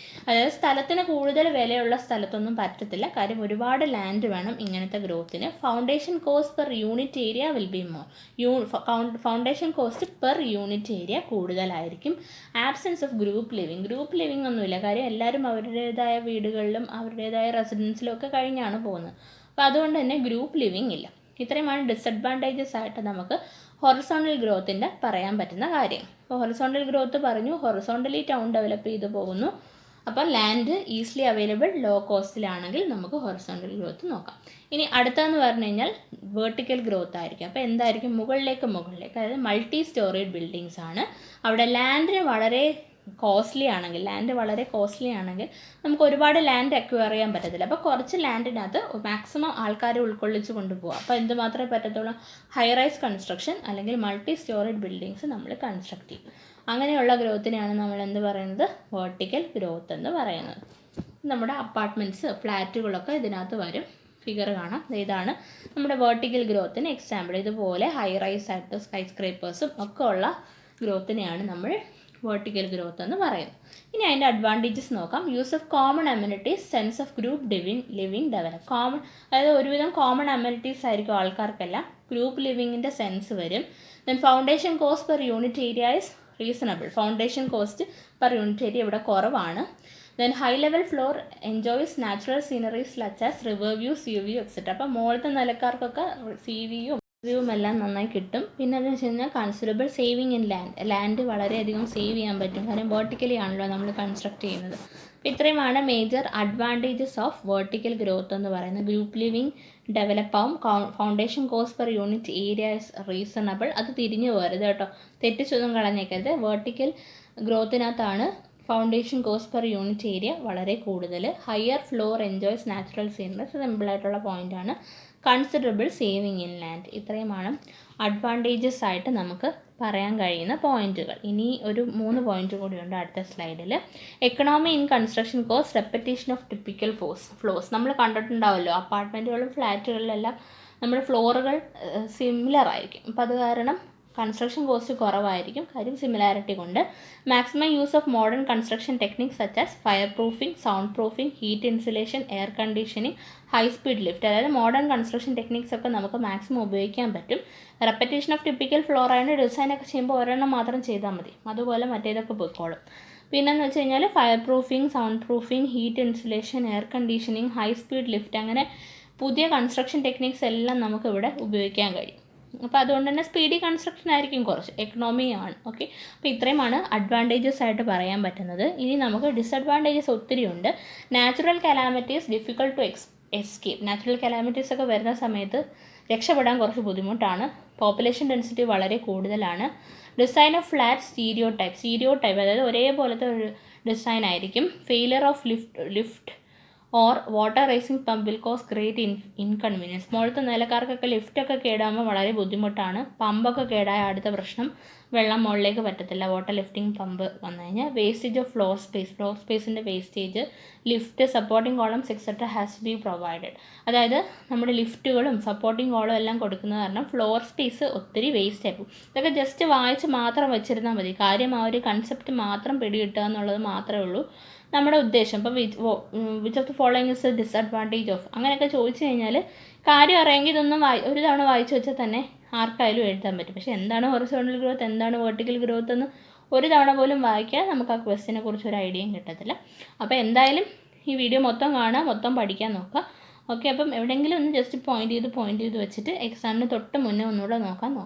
[SPEAKER 1] അതായത് സ്ഥലത്തിന് കൂടുതൽ വിലയുള്ള സ്ഥലത്തൊന്നും പറ്റത്തില്ല, കാര്യം ഒരുപാട് ലാൻഡ് വേണം ഇങ്ങനത്തെ ഗ്രോത്തിന്. Foundation cost per unit area will be more. Foundation cost per unit area കൂടുതലായിരിക്കും. ആബ്സെൻസ് ഓഫ് ഗ്രൂപ്പ് ലിവിങ് ഒന്നുമില്ല, കാര്യം എല്ലാവരും അവരുടേതായ വീടുകളിലും അവരുടേതായ റെസിഡൻസിലും ഒക്കെ കഴിഞ്ഞാണ് പോകുന്നത്. അപ്പോൾ അതുകൊണ്ട് തന്നെ ഗ്രൂപ്പ് ലിവിങ് ഇല്ല. ഇത്രയുമാണ് ഡിസഡ്വാൻറ്റേജസ് ആയിട്ട് നമുക്ക് ഹൊറിസോണ്ടൽ ഗ്രോത്തിൻ്റെ പറയാൻ പറ്റുന്ന കാര്യം. അപ്പോൾ ഹൊറിസോണ്ടൽ ഗ്രോത്ത് പറഞ്ഞു, ഹൊറിസോണ്ടലി ടൗൺ ഡെവലപ്പ് ചെയ്ത് പോകുന്നു. അപ്പോൾ ലാൻഡ് ഈസിലി അവൈലബിൾ, ലോ കോസ്റ്റിലാണെങ്കിൽ നമുക്ക് ഹൊറിസോണ്ടൽ ഗ്രോത്ത് നോക്കാം. ഇനി അടുത്തതെന്ന് പറഞ്ഞു കഴിഞ്ഞാൽ വെർട്ടിക്കൽ ഗ്രോത്ത് ആയിരിക്കും. അപ്പോൾ എന്തായിരിക്കും, മുകളിലേക്ക് അതായത് മൾട്ടി സ്റ്റോറേഡ് ബിൽഡിങ്സ് ആണ്. അവിടെ ലാൻഡ് വളരെ കോസ്റ്റ്ലി ആണെങ്കിൽ നമുക്ക് ഒരുപാട് ലാൻഡ് അക്വയർ ചെയ്യാൻ പറ്റത്തില്ല. അപ്പോൾ കുറച്ച് ലാൻഡിനകത്ത് മാക്സിമം ആൾക്കാരെ ഉൾക്കൊള്ളിച്ച് കൊണ്ടുപോകാം. അപ്പോൾ എന്ത് മാത്രമേ പറ്റത്തുള്ളൂ, ഹൈ റൈസ് കൺസ്ട്രക്ഷൻ അല്ലെങ്കിൽ മൾട്ടി സ്റ്റോറേഡ് ബിൽഡിങ്സ് നമ്മൾ കൺസ്ട്രക്ട് ചെയ്യും. അങ്ങനെയുള്ള ഗ്രോത്തിനെയാണ് നമ്മൾ എന്ത് പറയുന്നത്, വെർട്ടിക്കൽ ഗ്രോത്ത് എന്ന് പറയുന്നത്. നമ്മുടെ അപ്പാർട്ട്മെൻറ്റ്സ്, ഫ്ലാറ്റുകളൊക്കെ ഇതിനകത്ത് വരും. ഫിഗർ കാണാം. ഇതാണ് നമ്മുടെ വെർട്ടിക്കൽ ഗ്രോത്തിന് എക്സാമ്പിൾ. ഇതുപോലെ ഹൈ റൈസ് ആയിട്ട് സ്കൈ സ്ക്രേപ്പേഴ്സും ഒക്കെ ഉള്ള ഗ്രോത്തിനെയാണ് നമ്മൾ വെർട്ടിക്കൽ ഗ്രോത്ത് എന്ന് പറയുന്നത്. ഇനി അതിൻ്റെ അഡ്വാൻറ്റേജസ് നോക്കാം. Use of common amenities, sense of group living develop. അതായത് ഒരുവിധം കോമൺ അമ്യൂണിറ്റീസ് ആയിരിക്കും ആൾക്കാർക്കെല്ലാം, ഗ്രൂപ്പ് ലിവിങ്ങിൻ്റെ സെൻസ് വരും. Then foundation cost per unit area is reasonable. Foundation cost per unit area ഇവിടെ കുറവാണ്. Then high level floor enjoys natural sceneries such as river view, see view etcetera. അപ്പോൾ മുകളിലത്തെ നിലക്കാർക്കൊക്കെ see വ്യൂയും വ്യൂവും എല്ലാം നന്നായി കിട്ടും. പിന്നെ എന്ന് വെച്ച് കഴിഞ്ഞാൽ കൺസിഡറബിൾ സേവിങ് ഇൻ ലാൻഡ് വളരെയധികം സേവ് ചെയ്യാൻ പറ്റും, കാരണം വെർട്ടിക്കലി ആണല്ലോ നമ്മൾ കൺസ്ട്രക്ട് ചെയ്യുന്നത്. അപ്പോൾ ഇത്രയുമാണ് major advantages of vertical growth എന്ന് പറയുന്നത്. ഗ്രൂപ്പ് ലിവിങ് ഡെവലപ്പ് ആവും, foundation cost per unit area is reasonable. അത് തിരിഞ്ഞു പോരുത് കേട്ടോ, തെറ്റിച്ചൊന്നും കളഞ്ഞേക്കരുത്. വെർട്ടിക്കൽ ഗ്രോത്തിനകത്താണ് foundation cost per unit area വളരെ കൂടുതൽ. Higher floor enjoys natural sceneries, സിമ്പിളായിട്ടുള്ള പോയിൻ്റാണ്. Considerable saving in land. ഇത്രയുമാണ് അഡ്വാൻറ്റേജസ് ആയിട്ട് നമുക്ക് പറയാൻ കഴിയുന്ന പോയിന്റുകൾ. ഇനി ഒരു 3 പോയിന്റ് കൂടിയുണ്ട് അടുത്ത സ്ലൈഡിൽ. Economy in construction cost, repetition of typical floors. നമ്മൾ കണ്ടിട്ടുണ്ടാവല്ലോ, അപ്പാർട്ട്മെൻറ്റുകളും ഫ്ലാറ്റുകളിലെല്ലാം നമ്മുടെ ഫ്ലോറുകൾ സിമിലർ ആയിരിക്കും. അപ്പോൾ അത് കാരണം കൺസ്ട്രക്ഷൻ കോസ്റ്റ് കുറവായിരിക്കും, കാര്യം സിമിലാരിറ്റി കൊണ്ട്. Maximum use of modern construction techniques such as fire proofing, sound proofing, heat insulation, air conditioning, high speed lift. അതായത് മോഡേൺ കൺസ്ട്രക്ഷൻ ടെക്നിക്സ് ഒക്കെ നമുക്ക് മാക്സിമം ഉപയോഗിക്കാൻ പറ്റും. റെപ്പറ്റീഷൻ ഓഫ് ടിപ്പിക്കൽ ഫ്ലോർ ആയതിന് ഡിസൈനൊക്കെ ചെയ്യുമ്പോൾ ഒരെണ്ണം മാത്രം ചെയ്താൽ മതി, അതുപോലെ മറ്റേതൊക്കെ പോയിക്കോളും. പിന്നെന്ന് വെച്ച് കഴിഞ്ഞാൽ fire proofing, sound proofing, heat insulation, air conditioning, high speed lift, അങ്ങനെ പുതിയ കൺസ്ട്രക്ഷൻ ടെക്നിക്സ് എല്ലാം നമുക്കിവിടെ ഉപയോഗിക്കാൻ കഴിയും. അപ്പോൾ അതുകൊണ്ട് തന്നെ സ്പീഡി കൺസ്ട്രക്ഷൻ ആയിരിക്കും, കുറച്ച് എക്കണോമിയാണ്. ഓക്കെ, അപ്പോൾ ഇത്രയുമാണ് അഡ്വാൻറ്റേജസ് ആയിട്ട് പറയാൻ പറ്റുന്നത്. ഇനി നമുക്ക് ഡിസഡ്വാൻറ്റേജസ് ഒത്തിരി ഉണ്ട്. Natural calamities difficult to escape. Natural calamities ഒക്കെ വരുന്ന സമയത്ത് രക്ഷപ്പെടാൻ കുറച്ച് ബുദ്ധിമുട്ടാണ്. പോപ്പുലേഷൻ ഡെൻസിറ്റി വളരെ കൂടുതലാണ്. Design of flat stereo type, അതായത് ഒരേപോലത്തെ ഒരു ഡിസൈൻ ആയിരിക്കും. Failure of lift or water raising pump will cause great inconvenience. മുകളിലത്തെ നിലക്കാർക്കൊക്കെ ലിഫ്റ്റൊക്കെ കേടാകുമ്പോൾ വളരെ ബുദ്ധിമുട്ടാണ്. പമ്പൊക്കെ കേടായ അടുത്ത പ്രശ്നം, വെള്ളം മുകളിലേക്ക് പറ്റത്തില്ല, വാട്ടർ ലിഫ്റ്റിംഗ് പമ്പ് വന്നു കഴിഞ്ഞാൽ. വേസ്റ്റേജ് ഓഫ് ഫ്ലോർ സ്പേസിൻ്റെ wastage, lift, supporting columns etcetera has to be provided. അതായത് നമ്മുടെ ലിഫ്റ്റുകളും സപ്പോർട്ടിംഗ് കോളം എല്ലാം കൊടുക്കുന്നത് കാരണം ഫ്ലോർ സ്പേസ് ഒത്തിരി വേസ്റ്റ് ആയിപ്പോകും. ഇതൊക്കെ ജസ്റ്റ് വായിച്ച് മാത്രം വെച്ചിരുന്നാൽ മതി, കാര്യം ആ ഒരു കൺസെപ്റ്റ് മാത്രം പിടികിട്ടുക എന്നുള്ളത് മാത്രമേ ഉള്ളൂ നമ്മുടെ ഉദ്ദേശം. ഇപ്പോൾ which of the following is A disadvantage of, അങ്ങനെയൊക്കെ ചോദിച്ചു കഴിഞ്ഞാൽ കാര്യം അറിയാമെങ്കിൽ ഇതൊന്നും ഒരു തവണ വായിച്ചു വെച്ചാൽ തന്നെ ആർക്കായാലും എഴുതാൻ പറ്റും. പക്ഷേ എന്താണ് ഹൊറിസോണ്ടൽ ഗ്രോത്ത്, എന്താണ് വെർട്ടിക്കൽ ഗ്രോത്ത് എന്ന് ഒരു തവണ പോലും വായിക്കാൻ നമുക്ക് ആ ക്വസ്റ്റിനെ കുറിച്ച് ഒരു ഐഡിയയും കിട്ടത്തില്ല. അപ്പോൾ എന്തായാലും ഈ വീഡിയോ മൊത്തം കാണുക, മൊത്തം പഠിക്കാൻ നോക്കുക. ഓക്കെ, അപ്പം എവിടെയെങ്കിലും ഒന്ന് ജസ്റ്റ് പോയിന്റ് ചെയ്ത് വെച്ചിട്ട് എക്സാമിന് തൊട്ട് മുന്നേ ഒന്നുകൂടെ നോക്കാം.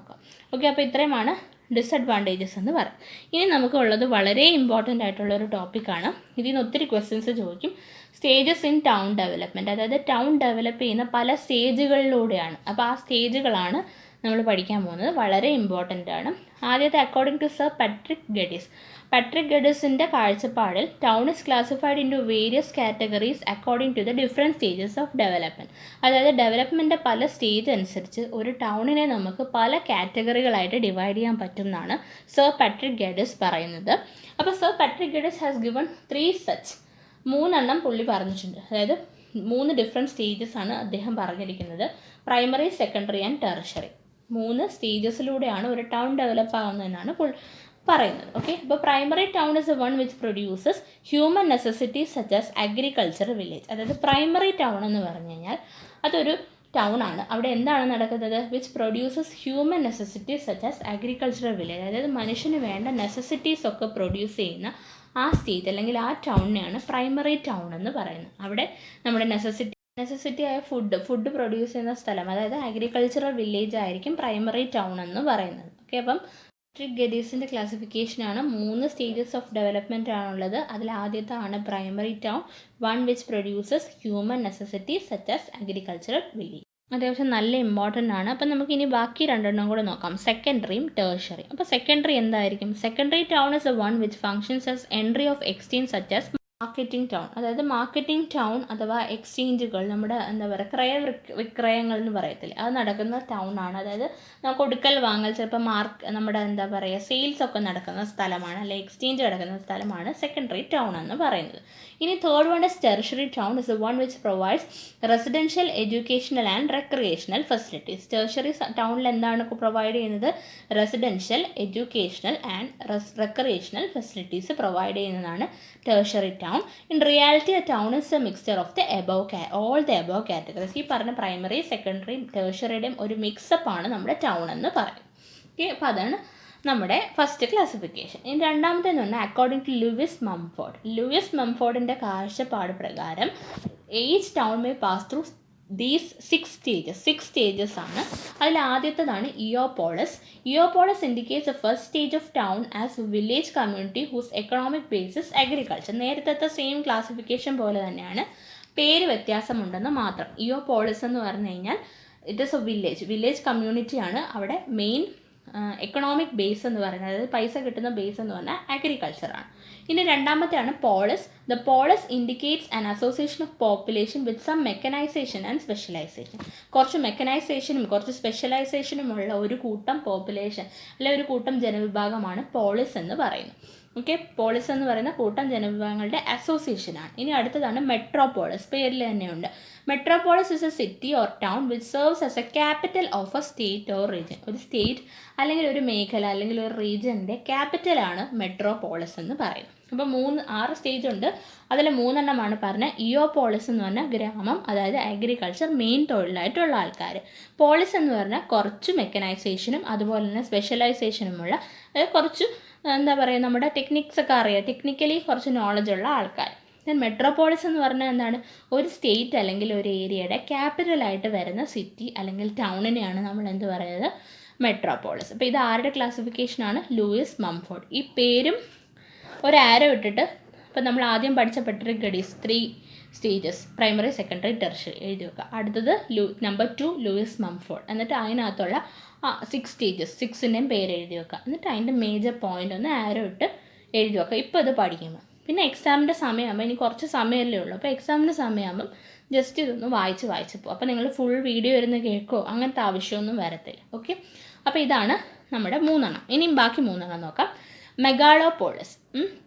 [SPEAKER 1] ഓക്കെ, അപ്പോൾ ഇത്രയുമാണ് ഡിസഡ്വാൻറ്റേജസ് എന്ന് പറയും. ഇനി നമുക്കുള്ളത് വളരെ ഇമ്പോർട്ടൻ്റ് ആയിട്ടുള്ളൊരു ടോപ്പിക്കാണ്. ഇതിൽ നിന്ന് ഒത്തിരി ക്വസ്റ്റ്യൻസ് ചോദിക്കും. സ്റ്റേജസ് ഇൻ ടൗൺ ഡെവലപ്മെൻറ്റ്, അതായത് ടൗൺ ഡെവലപ്പ് ചെയ്യുന്ന പല സ്റ്റേജുകളിലൂടെയാണ്. അപ്പോൾ ആ സ്റ്റേജുകളാണ് നമ്മൾ പഠിക്കാൻ പോകുന്നത്, വളരെ ഇമ്പോർട്ടൻ്റ് ആണ്. ആദ്യത്തെ അക്കോർഡിംഗ് ടു സർ പാട്രിക് ഗഡിസിൻ്റെ കാഴ്ചപ്പാടിൽ town is classified into various categories according to the different stages of development. അതായത് ഡെവലപ്മെൻറ്റിൻ്റെ പല സ്റ്റേജ് അനുസരിച്ച് ഒരു ടൗണിനെ നമുക്ക് പല കാറ്റഗറികളായിട്ട് ഡിവൈഡ് ചെയ്യാൻ പറ്റും എന്നാണ് സർ പാട്രിക് ഗഡിസ് പറയുന്നത്. അപ്പോൾ sir Patrick Geddes has given 3 such, 3 പുള്ളി പറഞ്ഞിട്ടുണ്ട്. അതായത് 3 ഡിഫറെൻറ്റ് സ്റ്റേജസ് ആണ് അദ്ദേഹം പറഞ്ഞിരിക്കുന്നത്. Primary, secondary and tertiary. 3 സ്റ്റേജസിലൂടെയാണ് ഒരു ടൗൺ ഡെവലപ്പ് ആകുന്നതെന്നാണ് പറയുന്നത്. ഓക്കെ, അപ്പോൾ primary town is A one which produces human necessities such as agriculture village. അതായത് പ്രൈമറി ടൗൺ എന്ന് പറഞ്ഞു കഴിഞ്ഞാൽ അതൊരു ടൗൺ ആണ്. അവിടെ എന്താണ് നടക്കുന്നത്? Which produces human necessities such as agricultural village. അതായത് മനുഷ്യന് വേണ്ട നെസസിറ്റീസ് ഒക്കെ പ്രൊഡ്യൂസ് ചെയ്യുന്ന ആ സ്റ്റേറ്റ് അല്ലെങ്കിൽ ആ ടൗണിനെയാണ് പ്രൈമറി ടൗൺ എന്ന് പറയുന്നത്. അവിടെ നമ്മുടെ നെസസിറ്റി ആയ ഫുഡ് പ്രൊഡ്യൂസ് ചെയ്യുന്ന സ്ഥലം, അതായത് അഗ്രികൾച്ചറൽ വില്ലേജ് ആയിരിക്കും പ്രൈമറി ടൗൺ എന്ന് പറയുന്നത്. ഓക്കെ, അപ്പം പാട്രിക് ഗഡിസിൻ്റെ ക്ലാസിഫിക്കേഷനാണ് 3 സ്റ്റേജസ് ഓഫ് ഡെവലപ്മെൻറ്റ് ആണുള്ളത്. അതിൽ ആദ്യത്തെ ആണ് primary town, one which produces human necessities such as agricultural village. അത്യാവശ്യം നല്ല ഇമ്പോർട്ടൻ്റ് ആണ്. അപ്പം നമുക്ക് ഇനി ബാക്കി 2 കൂടെ നോക്കാം, സെക്കൻഡറിയും ടേർഷറിയും. അപ്പോൾ സെക്കൻഡറി എന്തായിരിക്കും? Secondary town is A one which functions as entry of Epstein such as marketing town, അതായത് മാർക്കറ്റിംഗ് ടൗൺ അഥവാ എക്സ്ചേഞ്ചുകൾ, നമ്മുടെ എന്താ പറയുക വിക്രയങ്ങൾ എന്ന് പറയത്തില്ലേ, അത് നടക്കുന്ന ടൗൺ ആണ്. അതായത് കൊടുക്കൽ വാങ്ങൽ, ചിലപ്പോൾ നമ്മുടെ എന്താ പറയുക സെയിൽസ് ഒക്കെ നടക്കുന്ന സ്ഥലമാണ്, അല്ലെങ്കിൽ എക്സ്ചേഞ്ച് നടക്കുന്ന സ്ഥലമാണ് സെക്കൻഡറി ടൗൺ എന്ന് പറയുന്നത്. ഇനി third one is tertiary town is the one which provides residential, educational and recreational facilities. Tertiary ടൗണിൽ എന്താണ് പ്രൊവൈഡ് ചെയ്യുന്നത്? Residential, educational and recreational facilities provide ചെയ്യുന്നതാണ് tertiary town. In reality, a town is a mixture of all the above categories. ഈ പറഞ്ഞ primary, secondary, ടെർഷറിയുടെയും ഒരു mix-up ആണ് നമ്മുടെ town എന്ന് പറയും. ഓക്കെ, അപ്പോൾ അതാണ് നമ്മുടെ ഫസ്റ്റ് ക്ലാസിഫിക്കേഷൻ. ഇനി രണ്ടാമത്തേന്ന് പറഞ്ഞാൽ അക്കോർഡിംഗ് ടു ലൂയിസ് മംഫോർഡിൻ്റെ കാഴ്ചപ്പാട് പ്രകാരം each town may pass through these 6 stages ആണ്. അതിൽ ആദ്യത്തേതാണ് eopolis. Eopolis indicates a first stage of town as village community whose economic basis agriculture. നേരത്തെ സെയിം ക്ലാസിഫിക്കേഷൻ പോലെ തന്നെയാണ്, പേര് വ്യത്യാസമുണ്ടെന്ന് മാത്രം. ഇയോപോളിസ് എന്ന് പറഞ്ഞു കഴിഞ്ഞാൽ ഇറ്റ് ഈസ് എ വില്ലേജ് കമ്മ്യൂണിറ്റിയാണ്. അവിടെ മെയിൻ എക്കണോമിക് ബേസ് എന്ന് പറയുന്നത്, അതായത് പൈസ കിട്ടുന്ന ബേസ് എന്ന് പറഞ്ഞാൽ അഗ്രികൾച്ചറാണ്. ഇനി രണ്ടാമത്തെയാണ് polis. The polis indicates an association of population with some mechanization and specialization. കുറച്ച് മെക്കനൈസേഷനും കുറച്ച് സ്പെഷ്യലൈസേഷനുമുള്ള ഒരു കൂട്ടം പോപ്പുലേഷൻ, അല്ലെങ്കിൽ ഒരു കൂട്ടം ജനവിഭാഗമാണ് പോളിസ് എന്ന് പറയുന്നത്. ഓക്കെ, പോളിസ് എന്ന് പറയുന്ന കൂട്ടം ജനവിഭാഗങ്ങളുടെ അസോസിയേഷനാണ്. ഇനി അടുത്തതാണ് മെട്രോപോളിസ്. പേരിൽ തന്നെയുണ്ട്. Metropolis is A city or town which serves as A capital of A state or region. ഒരു സ്റ്റേറ്റ് അല്ലെങ്കിൽ ഒരു മേഖല അല്ലെങ്കിൽ ഒരു റീജിയൻ്റെ ക്യാപിറ്റലാണ് മെട്രോപോളിസ് എന്ന് പറയുന്നത്. അപ്പോൾ 6 സ്റ്റേജ് ഉണ്ട്. അതിൽ 3 പറഞ്ഞ ഇയോപോളിസ് എന്ന് പറഞ്ഞാൽ ഗ്രാമം, അതായത് അഗ്രികൾച്ചർ മെയിൻ തൊഴിലായിട്ടുള്ള ആൾക്കാർ. പോളിസ് എന്ന് പറഞ്ഞാൽ കുറച്ച് മെക്കനൈസേഷനും അതുപോലെ തന്നെ സ്പെഷ്യലൈസേഷനുമുള്ള, അതായത് കുറച്ച് എന്താ പറയുക നമ്മുടെ ടെക്നിക്സ് ഒക്കെ അറിയാം, ടെക്നിക്കലി കുറച്ച് നോളജുള്ള ആൾക്കാർ. മെട്രോപോളിസ് എന്ന് പറഞ്ഞാൽ എന്താണ്? ഒരു സ്റ്റേറ്റ് അല്ലെങ്കിൽ ഒരു ഏരിയയുടെ ക്യാപിറ്റലായിട്ട് വരുന്ന സിറ്റി അല്ലെങ്കിൽ ടൗണിനെയാണ് നമ്മൾ എന്ത് പറയുന്നത്? മെട്രോപോളിസ്. അപ്പോൾ ഇത് ആരുടെ ക്ലാസിഫിക്കേഷനാണ്? ലൂയിസ് മംഫോർഡ്. ഈ പേരും ഒരു ആരോ ഇട്ടിട്ട്, ഇപ്പോൾ നമ്മൾ ആദ്യം പഠിച്ച പെട്രികഡീസ് 3 സ്റ്റേജസ്, പ്രൈമറി, സെക്കൻഡറി, ടെർഷറി എഴുതി വെക്കുക. അടുത്തത് നമ്പർ 2 ലൂയിസ് മംഫോർഡ്. എന്നിട്ട് അതിനകത്തുള്ള 6 സ്റ്റേജസ്, 6ൻ്റെയും പേര് എഴുതി വെക്കുക. എന്നിട്ട് അതിൻ്റെ മേജർ പോയിൻ്റ് ഒന്ന് ആരോ ഇട്ട് എഴുതി വെക്കുക. ഇപ്പോൾ ഇത് പഠിക്കുമ്പോൾ പിന്നെ എക്സാമിൻ്റെ സമയമാകുമ്പോൾ, ഇനി കുറച്ച് സമയമല്ലേ ഉള്ളൂ, അപ്പോൾ എക്സാമിൻ്റെ സമയമാകുമ്പം ജസ്റ്റ് ഇതൊന്ന് വായിച്ച് പോകും. അപ്പോൾ നിങ്ങൾ ഫുൾ വീഡിയോ ഇരുന്ന് കേൾക്കുമോ അങ്ങനത്തെ ആവശ്യമൊന്നും വരത്തില്ല. ഓക്കെ, അപ്പോൾ ഇതാണ് നമ്മുടെ 3. ഇനിയും ബാക്കി 3 നോക്കാം. Megalopolis.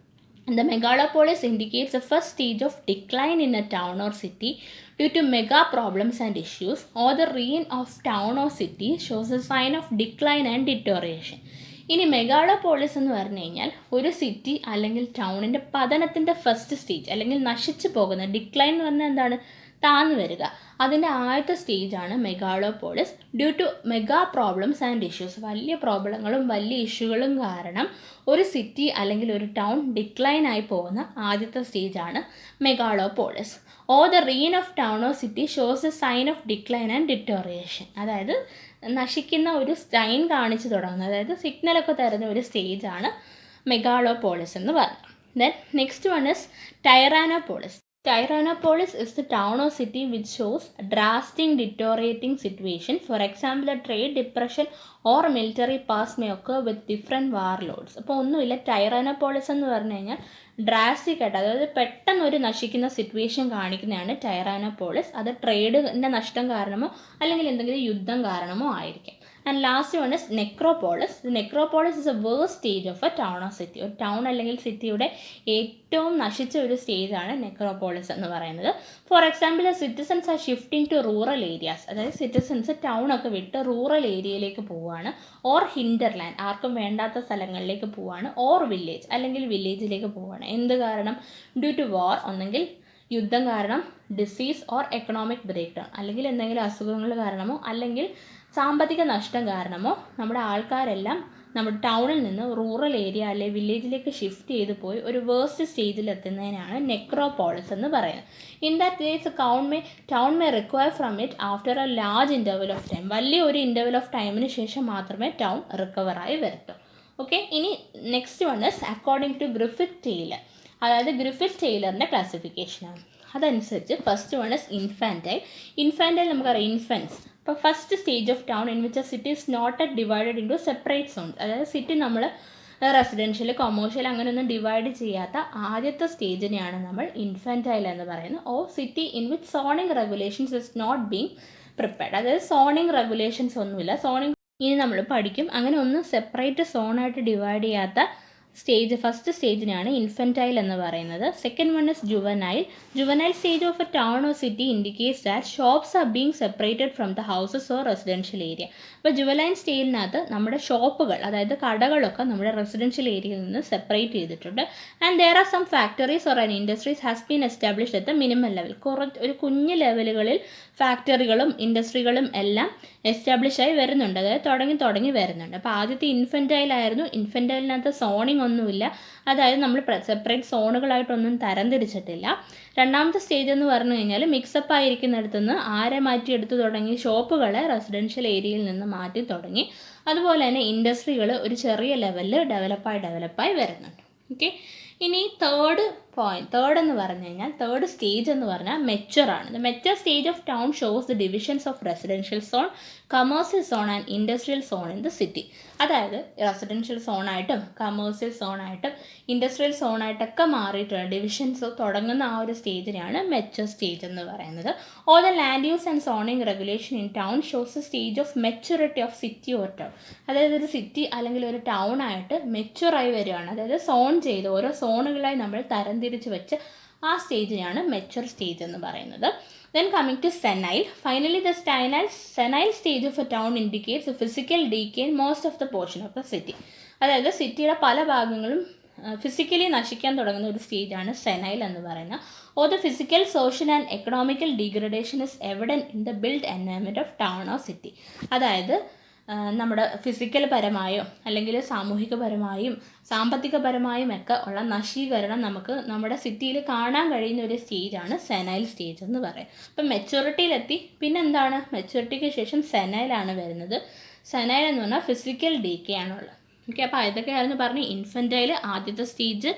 [SPEAKER 1] The megalopolis indicates the first stage of decline in a town or city due to mega problems and issues, or the reign of town or city shows a sign of decline and deterioration. ഇനി മെഗാളോപോളിസ് എന്ന് പറഞ്ഞു കഴിഞ്ഞാൽ ഒരു city അല്ലെങ്കിൽ ടൗണിൻ്റെ പതനത്തിൻ്റെ first stage, അല്ലെങ്കിൽ നശിച്ചു പോകുന്ന, decline എന്ന് പറഞ്ഞാൽ എന്താണ്? താഴ്ന്നു വരിക. അതിൻ്റെ ആദ്യത്തെ സ്റ്റേജാണ് megalopolis. Due to mega problems and issues, വലിയ പ്രോബ്ലങ്ങളും വലിയ ഇഷ്യൂകളും കാരണം ഒരു സിറ്റി അല്ലെങ്കിൽ ഒരു ടൗൺ ഡിക്ലൈൻ ആയി പോകുന്ന ആദ്യത്തെ സ്റ്റേജാണ് megalopolis. Or the reign of town or city shows a sign of decline and deterioration. അതായത് നശിക്കുന്ന ഒരു സൈൻ കാണിച്ചു തുടങ്ങുന്നത്, അതായത് സിഗ്നലൊക്കെ തരുന്ന ഒരു സ്റ്റേജാണ് മെഗാളോപോളിസ് എന്ന് പറയുന്നത്. Then next one is tyrannopolis. Tyrannopolis is the town or city which shows drastic deteriorating situation. For example, a trade depression or military pass may occur with different warlords. അപ്പോൾ ഒന്നുമില്ല, ടൈറാനോപോളിസ് എന്ന് പറഞ്ഞു കഴിഞ്ഞാൽ ഡ്രാസ്റ്റിക് ആയിട്ട്, അതായത് പെട്ടെന്ന് ഒരു നശിക്കുന്ന സിറ്റുവേഷൻ കാണിക്കുന്നതാണ് ടൈറാനോപോളിസ്. അത് ട്രേഡിൻ്റെ നഷ്ടം കാരണമോ അല്ലെങ്കിൽ എന്തെങ്കിലും യുദ്ധം കാരണമോ ആയിരിക്കും. And last one is necropolis. Necropolis is a worst stage of a town or city. ഒരു ടൗൺ അല്ലെങ്കിൽ സിറ്റിയുടെ ഏറ്റവും നശിച്ച ഒരു സ്റ്റേജാണ് നെക്രോപോളിസ് എന്ന് പറയുന്നത്. For example, citizens are shifting to rural areas. അതായത് സിറ്റിസൺസ് ടൗൺ ഒക്കെ വിട്ട് റൂറൽ ഏരിയയിലേക്ക് പോവുകയാണ്. ഓർ ഹിൻഡർലാൻഡ്, ആർക്കും വേണ്ടാത്ത സ്ഥലങ്ങളിലേക്ക് പോവുകയാണ്. ഓർ വില്ലേജ്, അല്ലെങ്കിൽ വില്ലേജിലേക്ക് പോവുകയാണ്. എന്ത് കാരണം? ഡ്യൂ ടു വാർ, ഒന്നെങ്കിൽ യുദ്ധം കാരണം, disease or economic breakdown, അല്ലെങ്കിൽ എന്തെങ്കിലും അസുഖങ്ങൾ കാരണമോ അല്ലെങ്കിൽ സാമ്പത്തിക നഷ്ടം കാരണമോ നമ്മുടെ ആൾക്കാരെല്ലാം നമ്മുടെ ടൗണിൽ നിന്ന് റൂറൽ ഏരിയ അല്ലെങ്കിൽ വില്ലേജിലേക്ക് ഷിഫ്റ്റ് ചെയ്ത് പോയി ഒരു വേഴ്സ്റ്റ് സ്റ്റേജിൽ എത്തുന്നതിനാണ് നെക്രോപോളിസ് എന്ന് പറയുന്നത്. In that case town may require from it after a large interval of time. വലിയ ഒരു ഇൻ്റർവൽ ഓഫ് ടൈമിന് ശേഷം മാത്രമേ ടൗൺ റിക്കവറായി വരട്ടൂ. ഓക്കെ, ഇനി next one is according to Griffith Taylor. അതായത് ഗ്രിഫിത്ത് ടെയ്ലറിൻ്റെ ക്ലാസിഫിക്കേഷനാണ്. അതനുസരിച്ച് first one is infantile. Infantile നമുക്കറിയാം, ഇൻഫൻസ്. അപ്പോൾ first stage of town in which a city is not divided into separate zones. അതായത് സിറ്റി നമ്മൾ റെസിഡൻഷ്യൽ, കൊമേഴ്ഷ്യൽ അങ്ങനെയൊന്നും divide ചെയ്യാത്ത ആദ്യത്തെ സ്റ്റേജിനെയാണ് നമ്മൾ ഇൻഫൻറ്റൈൽ എന്ന് പറയുന്നത്. Or city in which zoning regulations is not being prepared. അതായത് സോണിങ് റെഗുലേഷൻസ് ഒന്നുമില്ല. സോണിങ് ഇനി നമ്മൾ പഠിക്കും. അങ്ങനെ ഒന്നും സെപ്പറേറ്റ് സോണായിട്ട് ഡിവൈഡ് ചെയ്യാത്ത ഫസ്റ്റ് സ്റ്റേജിനാണ് ഇൻഫൻറ്റൈൽ എന്ന് പറയുന്നത്. Second one is juvenile. Juvenile stage of a town or city indicates that shops are being separated from the houses or residential area. അപ്പോൾ ജുവനൈൽ സ്റ്റേജിനകത്ത് നമ്മുടെ ഷോപ്പുകൾ, അതായത് കടകളൊക്കെ നമ്മുടെ റെസിഡൻഷ്യൽ ഏരിയയിൽ നിന്ന് സെപ്പറേറ്റ് ചെയ്തിട്ടുണ്ട്. And there are some factories or an industries has been established at the minimum level. ഒരു കുഞ്ഞ് ലെവലുകളിൽ ഫാക്ടറികളും ഇൻഡസ്ട്രികളും എല്ലാം എസ്റ്റാബ്ലിഷായി വരുന്നുണ്ട്, അതായത് തുടങ്ങി വരുന്നുണ്ട്. അപ്പോൾ ആദ്യത്തെ ഇൻഫൻറ്റൈലായിരുന്നു. ഇൻഫൻറ്റൈലിനകത്ത് സോണിങ് ഒന്നുമില്ല, അതായത് നമ്മൾ സെപ്പറേറ്റ് സോണുകളായിട്ടൊന്നും തരംതിരിച്ചിട്ടില്ല. രണ്ടാമത്തെ സ്റ്റേജ് എന്ന് പറഞ്ഞു കഴിഞ്ഞാൽ മിക്സപ്പ് ആയിരിക്കുന്നിടത്തുനിന്ന് ആരെ മാറ്റിയെടുത്ത് തുടങ്ങി, ഷോപ്പുകളെ റെസിഡൻഷ്യൽ ഏരിയയിൽ നിന്ന് മാറ്റി തുടങ്ങി. അതുപോലെ തന്നെ ഇൻഡസ്ട്രികൾ ഒരു ചെറിയ ലെവലിൽ ഡെവലപ്പായി വരുന്നുണ്ട്. ഓക്കെ, ഇനി തേർഡ് എന്ന് പറഞ്ഞു കഴിഞ്ഞാൽ തേർഡ് സ്റ്റേജ് എന്ന് പറഞ്ഞാൽ മെച്ചുറാണ്. The mature stage of town shows the divisions of residential zone, commercial zone and industrial zone in the city. അതായത് റെസിഡൻഷ്യൽ സോണായിട്ടും കമേഴ്സ്യൽ സോണായിട്ടും ഇൻഡസ്ട്രിയൽ സോണായിട്ടൊക്കെ മാറിയിട്ടുള്ള ഡിവിഷൻസ് തുടങ്ങുന്ന ആ ഒരു സ്റ്റേജിനാണ് മെച്ചുർ സ്റ്റേജ് എന്ന് പറയുന്നത്. All the land use and zoning regulation in town shows the stage of maturity of city or town. അതായത് ഒരു സിറ്റി അല്ലെങ്കിൽ ഒരു ടൗൺ ആയിട്ട് മെച്ചുറായി വരികയാണ്, അതായത് സോൺ ചെയ്ത് ഓരോ സോണുകളായി നമ്മൾ തരംതിരിച്ച് വെച്ച് ആ സ്റ്റേജിനാണ് മെച്ചുർ സ്റ്റേജ് എന്ന് പറയുന്നത്. Then coming to senile. Finally, the senile stage of a town indicates a physical decay in most of the portion of the city. അതായത് സിറ്റിയുടെ പല ഭാഗങ്ങളും ഫിസിക്കലി നശിക്കാൻ തുടങ്ങുന്ന ഒരു സ്റ്റേജാണ് സെനൈൽ എന്ന് പറയുന്നത്. Or the physical, social and economical degradation is evident in the build environment of town or city. അതായത് നമ്മുടെ ഫിസിക്കൽ പരമായോ അല്ലെങ്കിൽ സാമൂഹികപരമായും സാമ്പത്തികപരമായും ഒക്കെ ഉള്ള നശീകരണം നമുക്ക് നമ്മുടെ സിറ്റിയിൽ കാണാൻ കഴിയുന്ന ഒരു സ്റ്റേജാണ് സെനൈൽ സ്റ്റേജ് എന്ന് പറയും. അപ്പം മെച്യൂരിറ്റിയിലെത്തി, പിന്നെന്താണ്, മെച്യൂരിറ്റിക്ക് ശേഷം സെനൈലാണ് വരുന്നത്. സെനൈൽ എന്ന് പറഞ്ഞാൽ ഫിസിക്കൽ ഡീക്കേ ആണുള്ളത്. ഓക്കെ, അപ്പോൾ ഇതൊക്കെയായിരുന്നു പറഞ്ഞ് ഇൻഫൻറ്റൈൽ ആദ്യത്തെ സ്റ്റേജ്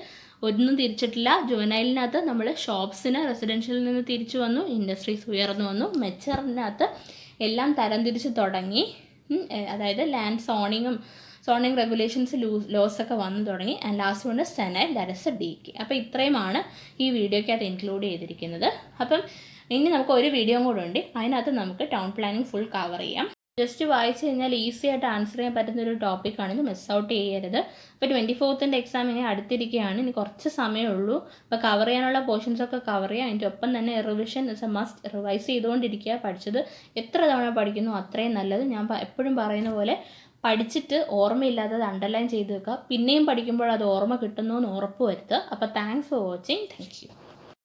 [SPEAKER 1] ഒന്നും തിരിച്ചിട്ടില്ല. ജുവനൈലിനകത്ത് നമ്മൾ ഷോപ്സിന് റെസിഡൻഷ്യലിൽ നിന്ന് തിരിച്ചു വന്നു, ഇൻഡസ്ട്രീസ് ഉയർന്നു വന്നു. മെച്ചറിനകത്ത് എല്ലാം തരംതിരിച്ച് തുടങ്ങി, അതായത് ലാൻഡ് സോണിങ് റെഗുലേഷൻസ് ലോസൊക്കെ വന്നു തുടങ്ങി. And last one senile, that is A decay. അപ്പോൾ ഇത്രയുമാണ് ഈ വീഡിയോയ്ക്കകത്ത് ഇൻക്ലൂഡ് ചെയ്തിരിക്കുന്നത്. അപ്പം ഇനി നമുക്ക് ഒരു വീഡിയോ കൂടെ ഉണ്ട്, അതിനകത്ത് നമുക്ക് ടൗൺ പ്ലാനിങ് ഫുൾ കവർ ചെയ്യാം. ജസ്റ്റ് വായിച്ചു കഴിഞ്ഞാൽ ഈസി ആയിട്ട് ആൻസർ ചെയ്യാൻ പറ്റുന്നൊരു ടോപ്പിക്കാണ്, ഇത് മിസ് ഔട്ട് ചെയ്യരുത്. ഇപ്പോൾ 24th എക്സാം ഇങ്ങനെ അടുത്തിരിക്കുകയാണ്, ഇനി കുറച്ച് സമയമുള്ളൂ. അപ്പോൾ കവർ ചെയ്യാനുള്ള പോർഷൻസൊക്കെ കവർ ചെയ്യാം. അതിൻ്റെ ഒപ്പം തന്നെ revision is A must, revise ചെയ്തുകൊണ്ടിരിക്കുക. പഠിച്ചത് എത്ര തവണ പഠിക്കുന്നു അത്രയും നല്ലത്. ഞാൻ എപ്പോഴും പറയുന്ന പോലെ പഠിച്ചിട്ട് ഓർമ്മയില്ലാത്തത് അണ്ടർലൈൻ ചെയ്ത് വെക്കുക, പിന്നെയും പഠിക്കുമ്പോൾ അത് ഓർമ്മ കിട്ടുന്നു എന്ന് ഉറപ്പ് വരുത്തുക. അപ്പോൾ thanks for watching. Thank you.